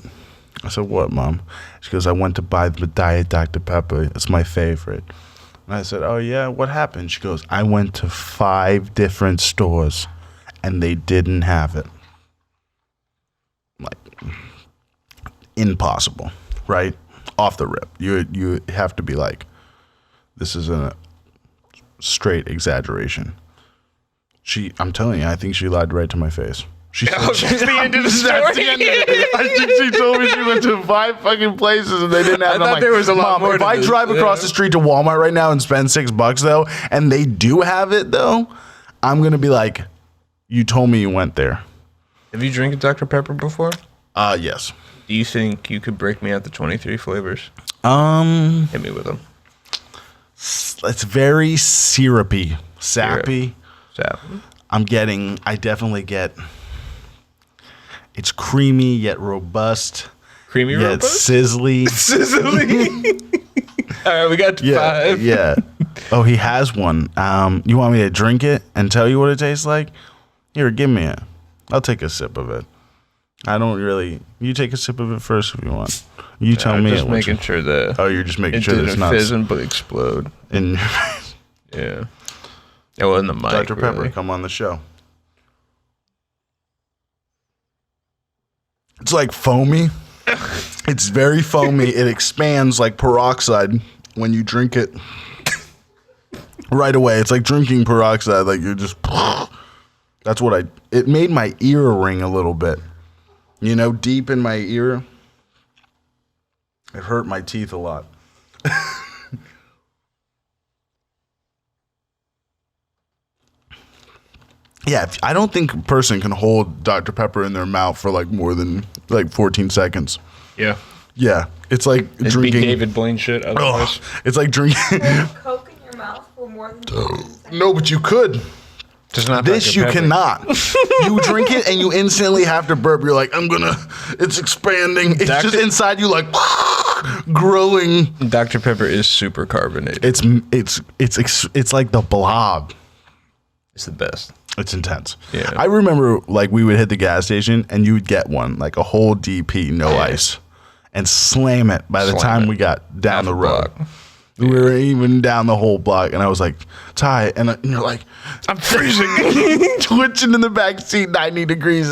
I said, what, Mom? She goes, I went to buy the Diet Dr. Pepper. It's my favorite. And I said, oh, yeah, what happened? She goes, I went to 5 different stores, and they didn't have it. Like, impossible, right? Off the rip. You have to be like, this is a straight exaggeration. I'm telling you, I think she lied right to my face. She said, That's the end of the story. I think she told me she went to 5 fucking places and they didn't have it. I thought there was a lot Mom, more if to I this. drive across the street to Walmart right now and spend $6 though, and they do have it though, I'm gonna be like, you told me you went there. Have you drank a Dr. Pepper before? Yes. Do you think you could break me out the 23 flavors? Hit me with them. It's very syrupy, sappy. Sap. I definitely get, it's creamy yet robust. Creamy Yet robust? sizzly. All right, we got to 5. Yeah. Oh, he has one. You want me to drink it and tell you what it tastes like? Here, give me it. I'll take a sip of it. I don't really. You take a sip of it first if you want. You tell me. Just making sure that. Oh, you're just making sure that it's didn't not fizz and but explode. in Yeah. It wasn't the mic. Dr. Pepper, really. come on the show. It's like foamy. It's very foamy. It expands like peroxide when you drink it right away. It's like drinking peroxide. Like you're just. That's what it made my ear ring a little bit. You know, deep in my ear. It hurt my teeth a lot. Yeah, I don't think a person can hold Dr. Pepper in their mouth for like more than like 14 seconds. Yeah. Yeah, it's like It'd drinking. be David Blaine shit otherwise. It's like drinking. Coke in your mouth for more than 15 seconds. No, but you could. Just not This Dr. you Pepper. cannot. You drink it and you instantly have to burp. You're like, it's expanding. It's just inside you like growing. Dr. Pepper is super carbonated. It's like the blob. It's the best. It's intense. Yeah. I remember like we would hit the gas station and you would get one, like a whole DP, no ice, and slam it by the time we got down the road. We were even down the whole block, and I was like, Ty, and you're like, I'm freezing. Twitching in the back seat, 90 degrees,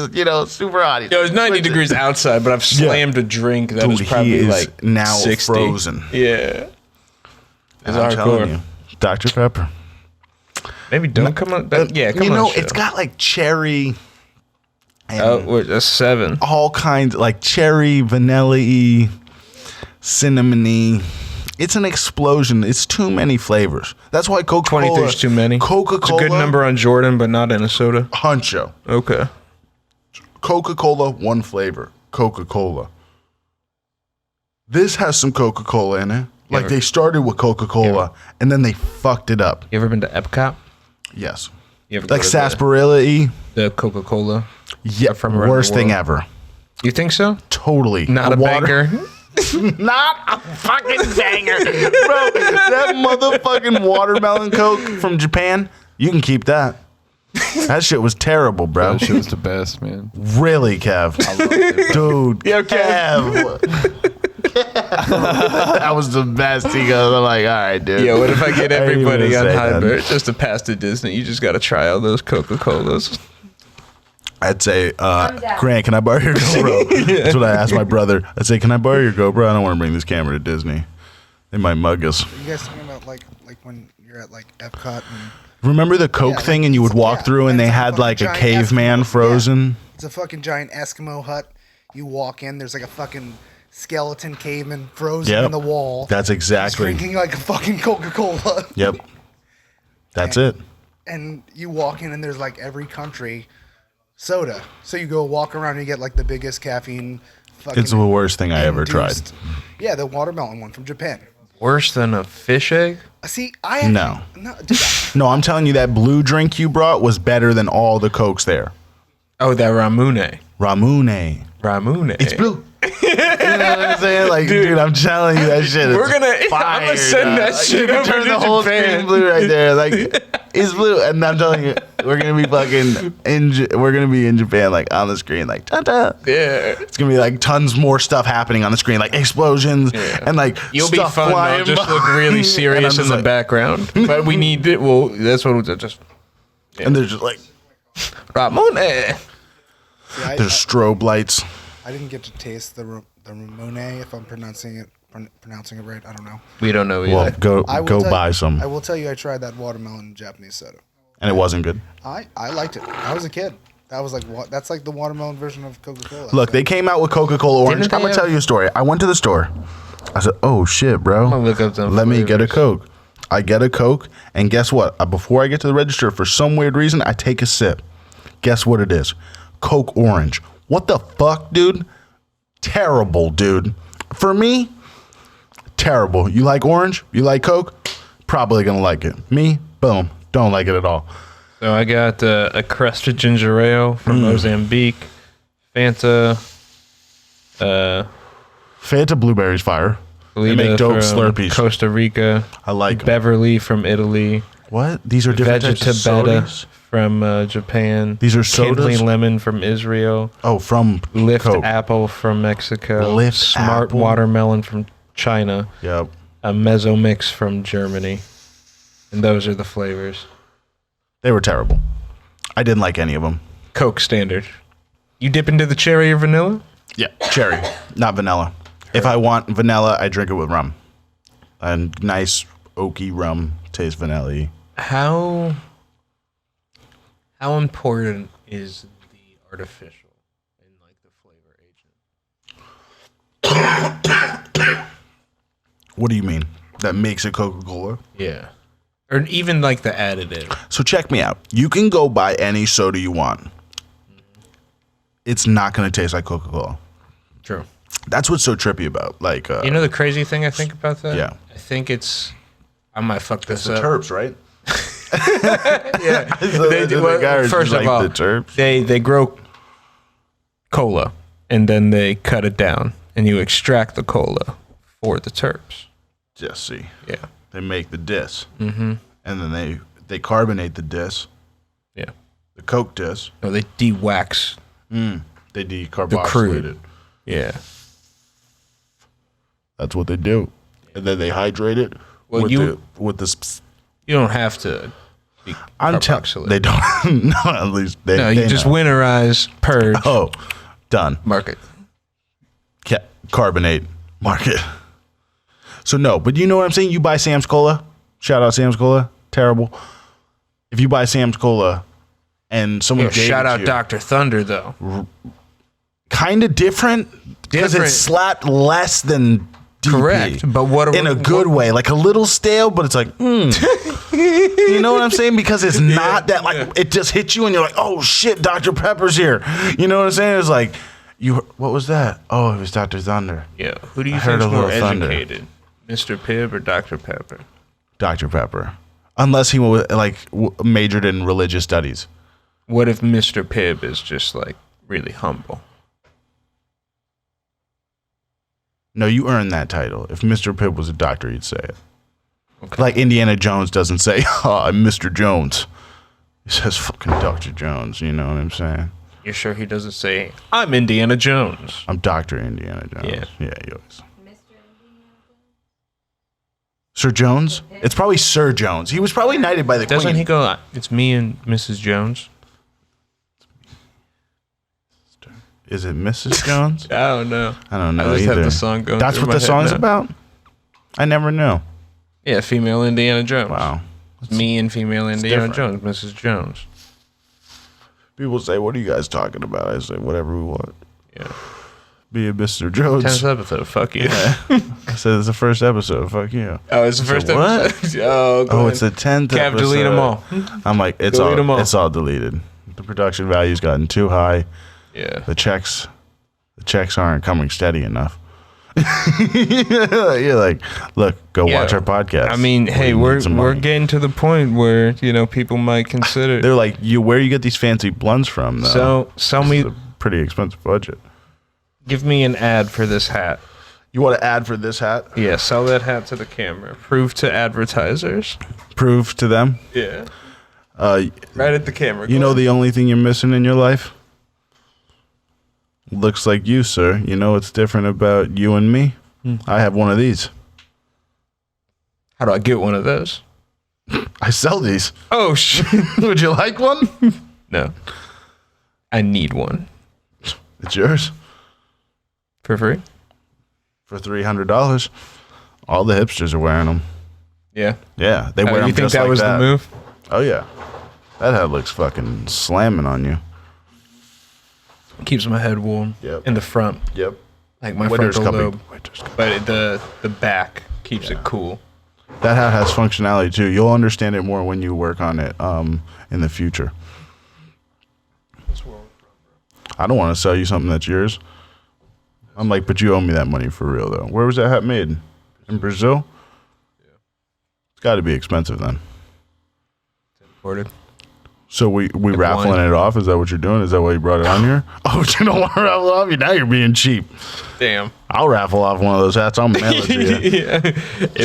super hot. It was 90 degrees outside, but I've slammed a drink that was probably he is like now 60. frozen. Yeah. It's I'm telling hardcore. you, Dr. Pepper. Maybe don't come on. Come on. the show. It's got like cherry. And that's 7. all kinds, like cherry, vanilla-y, cinnamony. It's an explosion. It's too many flavors. That's why Coca-Cola. 23 is too many. Coca-Cola. It's a good number on Jordan, but not in a soda. Huncho. Okay. Coca-Cola, one flavor. Coca-Cola. This has some Coca-Cola in it. Like they started with Coca-Cola and then they fucked it up. You ever been to Epcot? Yes. You ever go Like to sarsaparilla-y. the Coca-Cola? Yeah, from around worst the thing world? ever. You think so? Totally. Not The a water- banger. Not a fucking banger. Bro, that motherfucking watermelon Coke from Japan, you can keep that. That shit was terrible, bro. That shit was the best, man. Really, Kev? I loved it. Dude, Yo, Kev. That was the best. He goes, I'm like, all right, dude. Yeah, what if I get I didn't everybody even on say that. Hibyrd just to pass to Disney? You just got to try all those Coca-Colas. I'd say, down. Grant, can I borrow your GoPro? That's what I asked my brother. I'd say, can I borrow your GoPro? I don't want to bring this camera to Disney. They might mug us. Are you guys talking about like when you're at like Epcot and Remember the Coke Yeah, thing like, and you would walk yeah, through and it's they a had fucking like a giant caveman Eskimo- frozen? it's a fucking giant Eskimo hut. You walk in, there's like a fucking skeleton caveman frozen Yep. in the wall. That's He's exactly. drinking like a fucking Coca-Cola. Yep. That's it. And you walk in and there's like every country soda. So you go walk around and you get like the biggest caffeine fucking It's the worst thing I ever tried. induced- Yeah, the watermelon one from Japan. Worse than a fish egg? See, I actually, No. dude, No, I'm telling you that blue drink you brought was better than all the Cokes there. Oh, that Ramune. Ramune. Ramune. It's blue. You know what I'm saying? Like, dude, I'm telling you that shit. We're is gonna. fire, I'm gonna send dog. that Like, shit you can over turn to the whole Japan. screen blue right there. Like, it's blue, and I'm telling you, we're gonna be fucking we're gonna be in Japan, like on the screen, like ta-ta. Yeah. It's gonna be like tons more stuff happening on the screen, like explosions and like You'll be stuff fun. flying They'll just by. look really And I'm serious just in the like- background. But we need it. Well, that's what we'll just. And they're just like Ramune. see, there's strobe lights. I didn't get to taste the Ramune, if I'm pronouncing it right. I don't know. We don't know Well, either. go I will go tell buy you, some, I will tell you, I tried that watermelon Japanese soda. and it wasn't good. I liked it. I was a kid. That was like what? That's like the watermelon version of Coca-Cola. Look, they came out with Coca-Cola Orange. Didn't they I'm gonna have- tell you a story. I went to the store. I said, "Oh shit, bro! I'm gonna look up them Let me get a flavors. Coke." I get a Coke, and guess what? Before I get to the register, for some weird reason, I take a sip. Guess what it is? Coke Orange. What the fuck, dude? Terrible, dude. For me, terrible. You like orange? You like Coke? Probably gonna like it. Me, boom, don't like it at all. So I got a crusted ginger ale from Mozambique, Fanta, Fanta blueberries fire. They make Lita dope from Slurpees. Costa Rica, I like 'em. Beverly from Italy, What? These are different types of Vegetabetta sodas? from Japan. These are Kindly sodas? Lemon from Israel. Oh, from Lift Coke. Apple from Mexico. Lift Smart Apple? Watermelon from China. Yep. A Mezzo Mix from Germany. And those are the flavors. They were terrible. I didn't like any of them. Coke standard. You dip into the cherry or vanilla? Yeah, cherry, not vanilla. If I want vanilla, I drink it with rum. A nice oaky rum tastes vanilla-y. How important is the artificial in like the flavor agent? What do you mean? That makes it Coca-Cola? Yeah. Or even like the additive. So check me out. You can go buy any soda you want. It's not going to taste like Coca-Cola. True. That's what's so trippy about. Like, You know the crazy thing I think about that? Yeah. I think it's I might fuck this the up. terps, right? Yeah. They do- the guys first like of all, the terps. they grow cola and then they cut it down and you extract the cola for the terps. Just see. Yeah. They make the dis. Mm-hmm. And then they carbonate the dis, Yeah. the Coke dis. No, they de-wax. They decarboxylate crude. it. Yeah. That's what they do. And then they hydrate it Well, with the You don't have to decarboxylate. they don't. No, at least they. No, you they just know. winterize, purge, Oh, done. market. Carbonate, market. So no, but you know what I'm saying? You buy Sam's Cola. Shout out Sam's Cola. Terrible. If you buy Sam's Cola and someone Yeah, gave shout it to out you, Dr. Thunder though. kind of different because Different. it's slapped less than DP. Correct, but what in a good way, like a little stale, but it's like, you know what I'm saying? Because it's not that like it just hits you and you're like, oh shit, Dr. Pepper's here. You know what I'm saying? It's like what was that? Oh, it was Dr. Thunder, Yeah, who do you I heard think's a more little thunder. educated, Mr. Pibb or Dr. Pepper? Dr. Pepper, unless he was like majored in religious studies. What if Mr. Pibb is just like really humble? No, you earned that title. If Mr. Pibb was a doctor, you'd say it. Okay. Like Indiana Jones doesn't say, "Oh, I'm Mr. Jones." He says, "Fucking Dr. Jones." You know what I'm saying? You're sure he doesn't say, I'm Indiana Jones? I'm Dr. Indiana Jones. Yeah. Yeah, he always. Mr. Indiana Jones? Sir Jones? It's probably Sir Jones. He was probably knighted by the Doesn't Queen. he go, it's me and Mrs. Jones? Is it Mrs. Jones? I don't know. I don't know I just either. have the song going That's through what my the head song's now. about? I never knew. Yeah, female Indiana Jones. Wow. Me and female Indiana different. Jones, Mrs. Jones. People say, "What are you guys talking about?" I say, "Whatever we want." Yeah. Be a Mr. Jones. 10th episode. Fuck you. I said it's the first episode. Fuck you. Oh, it's the first what? episode. Oh, Oh, it's the 10th Cap, episode. delete them all. I'm like, Delete 'em all. it's all deleted. The production value's gotten too high. Yeah. The checks aren't coming steady enough. You're like, look, go Yeah. watch our podcast. I mean, We hey, need we're some money. getting to the point where people might consider. They're like, where you get these fancy blunts from? Though? So sell me, It's a pretty expensive budget. give me an ad for this hat. You want to add for this hat? Yeah, sell that hat to the camera. Prove to advertisers. Prove to them. Yeah, Uh, right at the camera. you know the only thing you're missing in your life? Looks like you, sir. You know what's different about you and me? I have one of these. How do I get one of those? I sell these. Oh shit! Would you like one? No, I need one It's yours for free. for $300. All the hipsters are wearing them. Yeah. Yeah, they wear You them think just that like was that. the move? Oh yeah, that hat looks fucking slamming on you. Keeps my head warm. Yep. In the front, Yep. like my Winter's frontal coming. lobe, Winter's coming. but the back keeps it cool. That hat has functionality too. You'll understand it more when you work on it in the future. I don't want to sell you something that's yours. I'm like, but you owe me that money for real though. Where was that hat made? In Brazil? Yeah. It's got to be expensive then. Imported. So we raffling wine. it off? Is that what you're doing? Is that why you brought it on here? Oh, you don't want to raffle it off? Now you're being cheap. Damn. I'll raffle off one of those hats. I'll mail it to you. Yeah.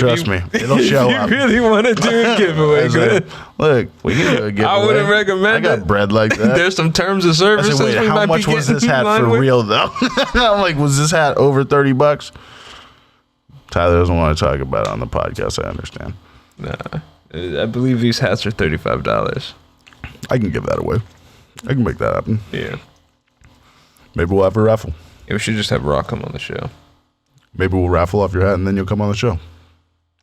Trust me. It'll show if up. you really want to do a giveaway, I go ahead. said, look, we can do a giveaway. I wouldn't recommend I got it. bread like that. There's some terms of I service. said, wait, we how might much be was getting this hat in line for with. real though? I'm like, was this hat over $30? Tyler doesn't want to talk about it on the podcast. I understand. Nah, I believe these hats are $35. I can give that away. I can make that happen. Yeah. Maybe we'll have a raffle. Yeah, we should just have Rock come on the show. Maybe we'll raffle off your hat and then you'll come on the show.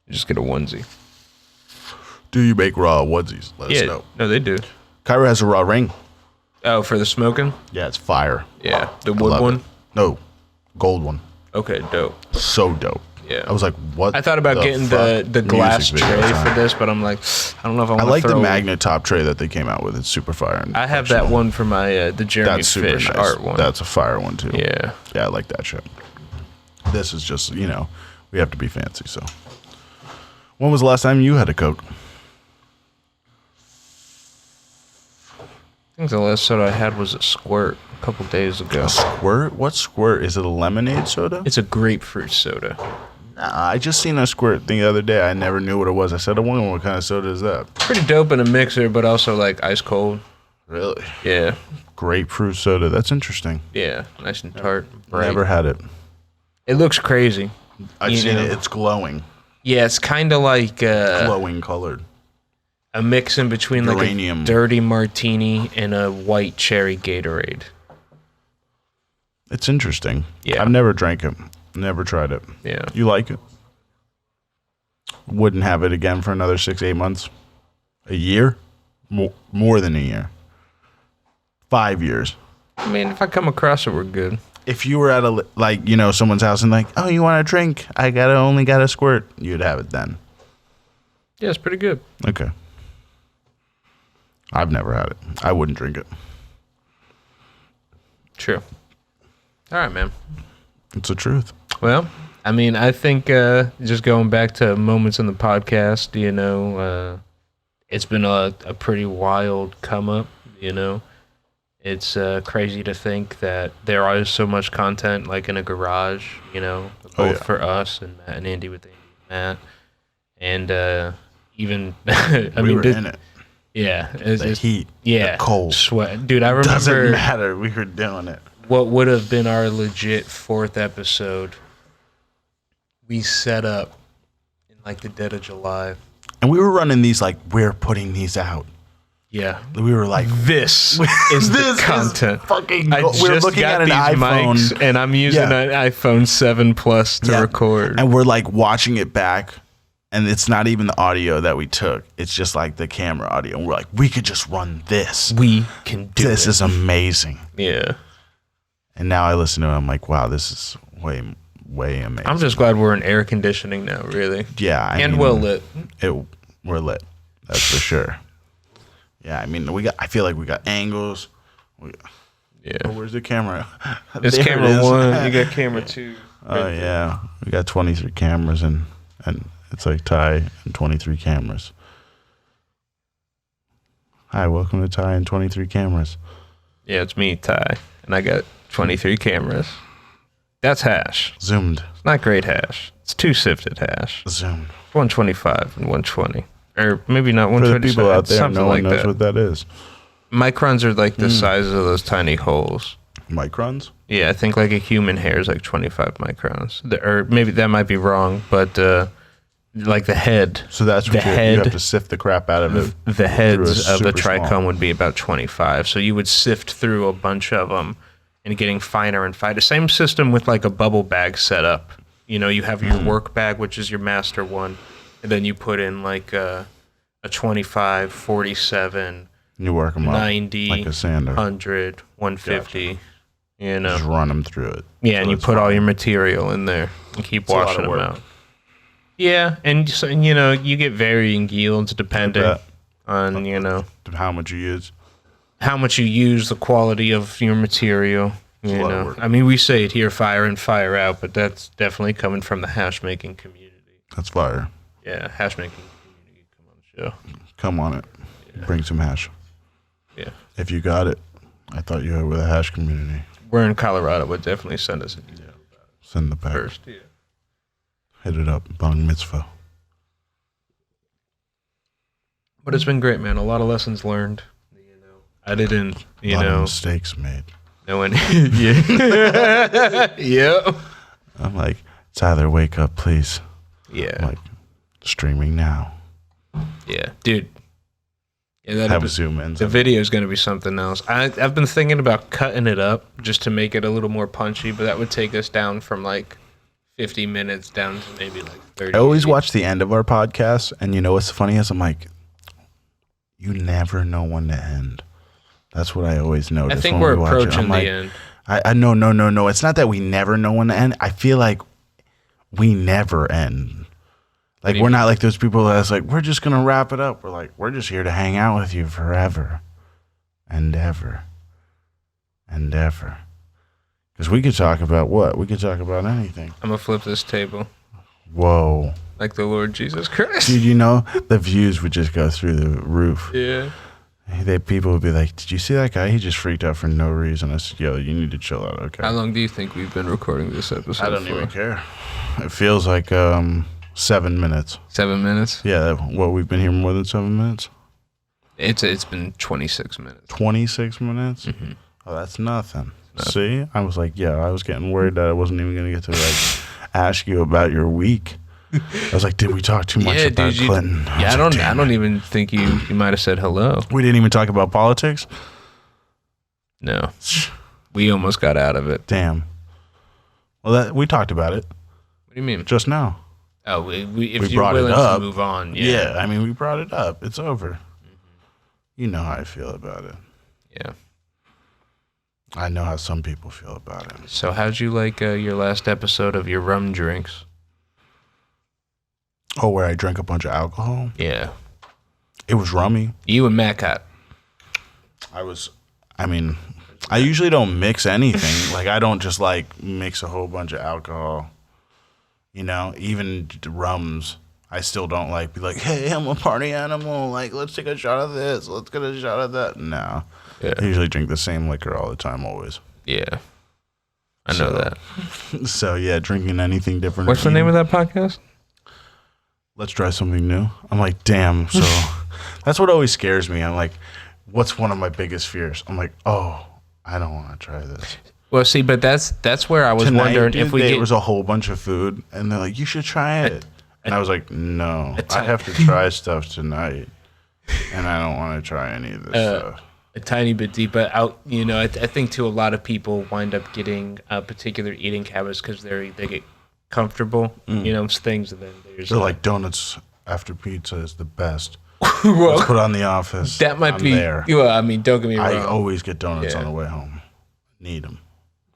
Just get a onesie. Do you make raw onesies? Let us Yeah. know. No, they do. Kyra has a raw ring. Oh, for the smoking? Yeah, it's fire. Yeah. The I wood love one? it. No, gold one. Okay, dope. So dope. Yeah. I was like, what? I thought about getting the fuck? glass Music tray video time. for this, but I'm like, I don't know if I want I to like the throw magnet top tray that they came out with. It's super fire. And I have that functional. one for my the Jeremy That's super Fish nice. art one. That's a fire one too. Yeah. Yeah, I like that shit. This is just, we have to be fancy. So, when was the last time you had a Coke? I think the last soda I had was a Squirt a couple days ago. A Squirt? What Squirt? Is it a lemonade soda? It's a grapefruit soda. Nah, I just seen a Squirt thing the other day. I never knew what it was. I said, I wonder what kind of soda is that? Pretty dope in a mixer, but also like ice cold. Really? Yeah. Grapefruit soda. That's interesting. Yeah. Nice and tart. Bright. Never had it. It looks crazy. I've You seen know. it. It's glowing. Yeah, it's kind of like Glowing colored. a mix in between like Uranium. a dirty martini and a white cherry Gatorade. It's interesting. Yeah. I've never drank it. Never tried it. Yeah. You like it? Wouldn't have it again for another 6-8 months. A year? More than a year. 5 years. I mean, if I come across it, we're good. If you were at someone's house and like, oh, you want a drink? I only got a Squirt. You'd have it then. Yeah, it's pretty good. Okay. I've never had it. I wouldn't drink it. True. All right, man. It's the truth. Well, I mean, I think just going back to moments in the podcast, it's been a pretty wild come up, It's crazy to think that there is so much content like in a garage, both for us and Matt and Andy with Andy and Matt. And even, We were in it. Yeah. The heat. Yeah. The cold. Sweat. Dude, I remember. Doesn't matter. We were doing it. What would have been our legit 4th episode, we set up in like the dead of July. And we were running these like, we're putting these out. Yeah. We were like, This is the content. fucking. I We're just looking got at an these iPhone, mics, and I'm using Yeah. an iPhone 7 Plus to Yeah. record. and we're like watching it back, and it's not even the audio that we took. It's just like the camera audio. And we're like, we could just run this. We can do This it. is amazing. Yeah. And now I listen to it. I'm like, wow, this is way amazing. I'm just glad we're in air conditioning now, really. Yeah, I And mean, well lit. We're lit. That's for sure. Yeah, I mean, I feel like we got angles. Yeah. Oh, where's the camera? It's There it camera is. 1. You got camera 2. Oh yeah, we got 23 cameras and it's like Ty and 23 cameras. Hi, welcome to Ty and 23 cameras. Yeah, it's me, Ty. And I got 23 cameras. That's hash. Zoomed. It's not great hash. It's 2 sifted hash. Zoomed. 125 and 120. Or maybe not For the 127. people out there, something no like one knows that. what that is. Microns are like the size of those tiny holes. Microns? Yeah, I think like a human hair is like 25 microns. Or maybe that might be wrong, but like the head. So that's The what you head- have to sift the crap out of it. The heads of a super small. trichome would be about 25. So you would sift through a bunch of them and getting finer and finer. Same system with like a bubble bag setup. You know, you have your work bag, which is your master one, and then you put in like a 25, 47, You work them 90, up like a sander. 100, 150. You know. Just run them through it. Yeah, and So you it's put all fine. your material in there and keep a lot washing of them work. out. Yeah, and so, you know, you get varying yields depending bet. on, you know, How much you use. how much you use, the quality of your material. You a lot of know, work. I mean, we say it here, fire in, fire out, but that's definitely coming from the hash making community. That's fire. Yeah, hash making community, come on the show. Come on it. Bring some hash. Yeah, If you got it. I thought you were with a hash community. we're in Colorado, but definitely send us an email Send the pack. first. Yeah. Hit it up. Bang mitzvah. But it's been great, man. A lot of lessons learned. You know, I didn't, you A lot of know, mistakes made. no one. Yeah. Yep. I'm like, Tyler, wake up, please. Yeah. I'm like, streaming now. Yeah, dude. Yeah, that Have zoom ins. the video is going to be something else. I've been thinking about cutting it up just to make it a little more punchy, but that would take us down from like 50 minutes down to maybe like 30. I always watch the end of our podcast, and you know what's funny is I'm like, you never know when to end. That's what I always notice. I think when we're we watch it. approaching I'm the like, end. I no. It's not that we never know when to end. I feel like we never end. Like, do you we're not like those people that's like, we're just going to wrap it up. We're like, we're just here to hang out with you forever and ever and ever. Because we could talk about what? We could talk about anything. I'm going to flip this table Whoa. like the Lord Jesus Christ. Dude, you know, the views would just go through the roof. Yeah. People would be like, did you see that guy? He just freaked out for no reason. I said, yo, you need to chill out, okay? How long do you think we've been recording this episode? I don't for? even care. It feels like 7 minutes. 7 minutes. Yeah, well, we've been here more than 7 minutes. It's been 26 minutes. 26 minutes? Mm-hmm. Oh, that's nothing. See? I was like, yeah, I was getting worried that I wasn't even going to get to like ask you about your week. I was like, did we talk too much Yeah, about dude. Clinton? Yeah, was I like, don't. damn I don't it. even think you might have said hello. We didn't even talk about politics? No, we almost got out of it. Damn. Well, we talked about it What do you mean? just now. Oh, if We you're brought it willing up. to move on, Yeah, I mean, we brought it up. It's over. You know how I feel about it. yeah. I know how some people feel about it. So, how'd you like your last episode of your rum drinks? Oh, where I drank a bunch of alcohol? Yeah, It was rummy. you and Matt got. I mean, I usually don't mix anything. Like, I don't just like mix a whole bunch of alcohol. You know, even rums, I still don't like be like, hey, I'm a party animal. Like, let's take a shot of this. Let's get a shot of that. No. Yeah. I usually drink the same liquor all the time, always. Yeah, I know So- that. So, yeah, drinking anything different. What's the name of that podcast? Let's try something new. I'm like, damn. So that's what always scares me. I'm like, what's one of my biggest fears? I'm like, oh, I don't want to try this. Well, see, but that's where I was Tonight, wondering dude, if we there get. was a whole bunch of food, and they're like, you should try it. And I was like, no, I time- have to try stuff tonight. and I don't want to try any of this stuff. A tiny bit deep, but out. I think too a lot of people wind up getting particular eating habits because they get comfortable. Things, and then there's They're like donuts after pizza is the best. well, Let's put on The Office. that might I'm be. there. Well, I mean, don't get me wrong. I always get donuts Yeah. on the way home. Need them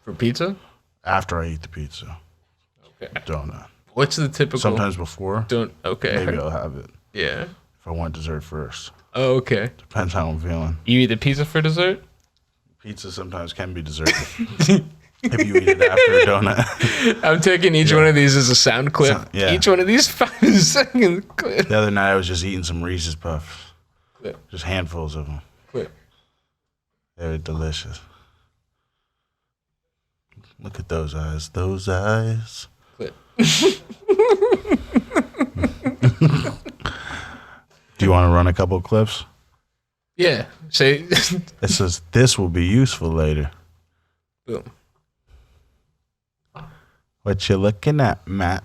For pizza. after I eat the pizza. Okay. Donut. What's the typical? Sometimes before. Don't. Okay. Maybe I'll have it Yeah. if I want dessert first. Oh, okay. Depends how I'm feeling. You eat the pizza for dessert? Pizza sometimes can be dessert if you eat it after a donut. I'm taking each one of these as a sound clip. Yeah. Each one of these 5-second clip. The other night I was just eating some Reese's Puffs. Clip. Just handfuls of them. Clip. They were delicious. Look at those eyes. Those eyes. Clip. Do you want to run a couple clips? Yeah. Say. It says, this will be useful later. Boom. What you looking at, Matt?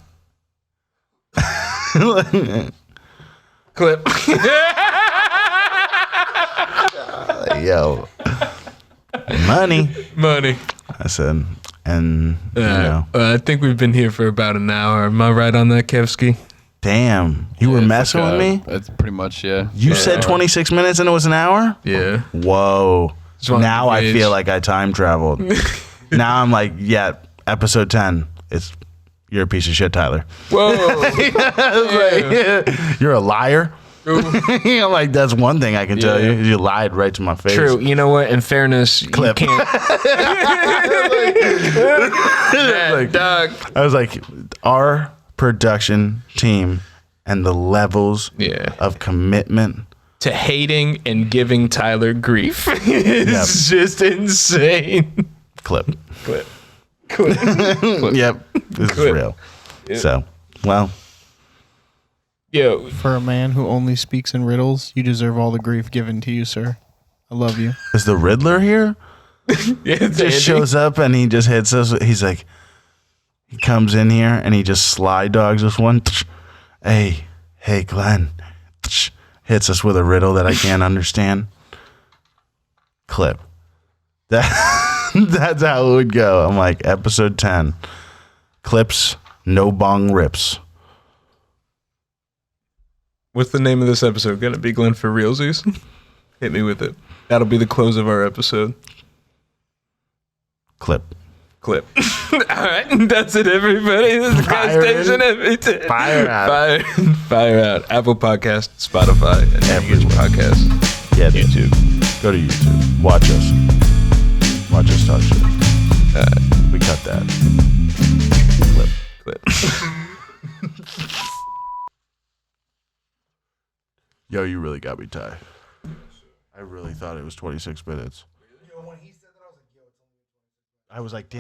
Clip. Yo. Money. Money. I said, and, you know. I think we've been here for about an hour. Am I right on that, Kevsky? Damn. You were messing with me? That's pretty much, yeah. You said 26 minutes and it was an hour? Yeah. Whoa. Just wanted Now to I gauge. feel like I time traveled. Now I'm like, yeah, episode 10. You're a piece of shit, Tyler. Whoa. You're a liar. I'm like, that's one thing I can tell you. You lied right to my face. True. You know what? In fairness, Clip. you can't. Like, Dog. I was like, our production team and the levels Yeah. of commitment. To hating and giving Tyler grief is just insane. Clip. Clip. Yep. This is Clip. real. So, well, Yo, For a man who only speaks in riddles, you deserve all the grief given to you, sir. I love you. is the Riddler here? yeah, it's Andy. Just shows up and he just hits us. He's like, he comes in here and he just slide dogs us one. Hey, Glenn. Hits us with a riddle that I can't understand. Clip. That's how it would go. I'm like, episode 10. Clips, no bong rips. What's the name of this episode? Gonna be Glenn for realsies? Hit me with it. That'll be the close of our episode. Clip. Clip. All right, that's it, everybody. This is Gas Fire Station in. every day. Fire out. Fire out. Apple Podcast, Spotify, and every podcast. Yeah, YouTube. Go to YouTube. Watch us. Watch us talk shit. We cut that. Clip. Yo, you really got me, Ty. I really thought it was 26 minutes. I was like, damn.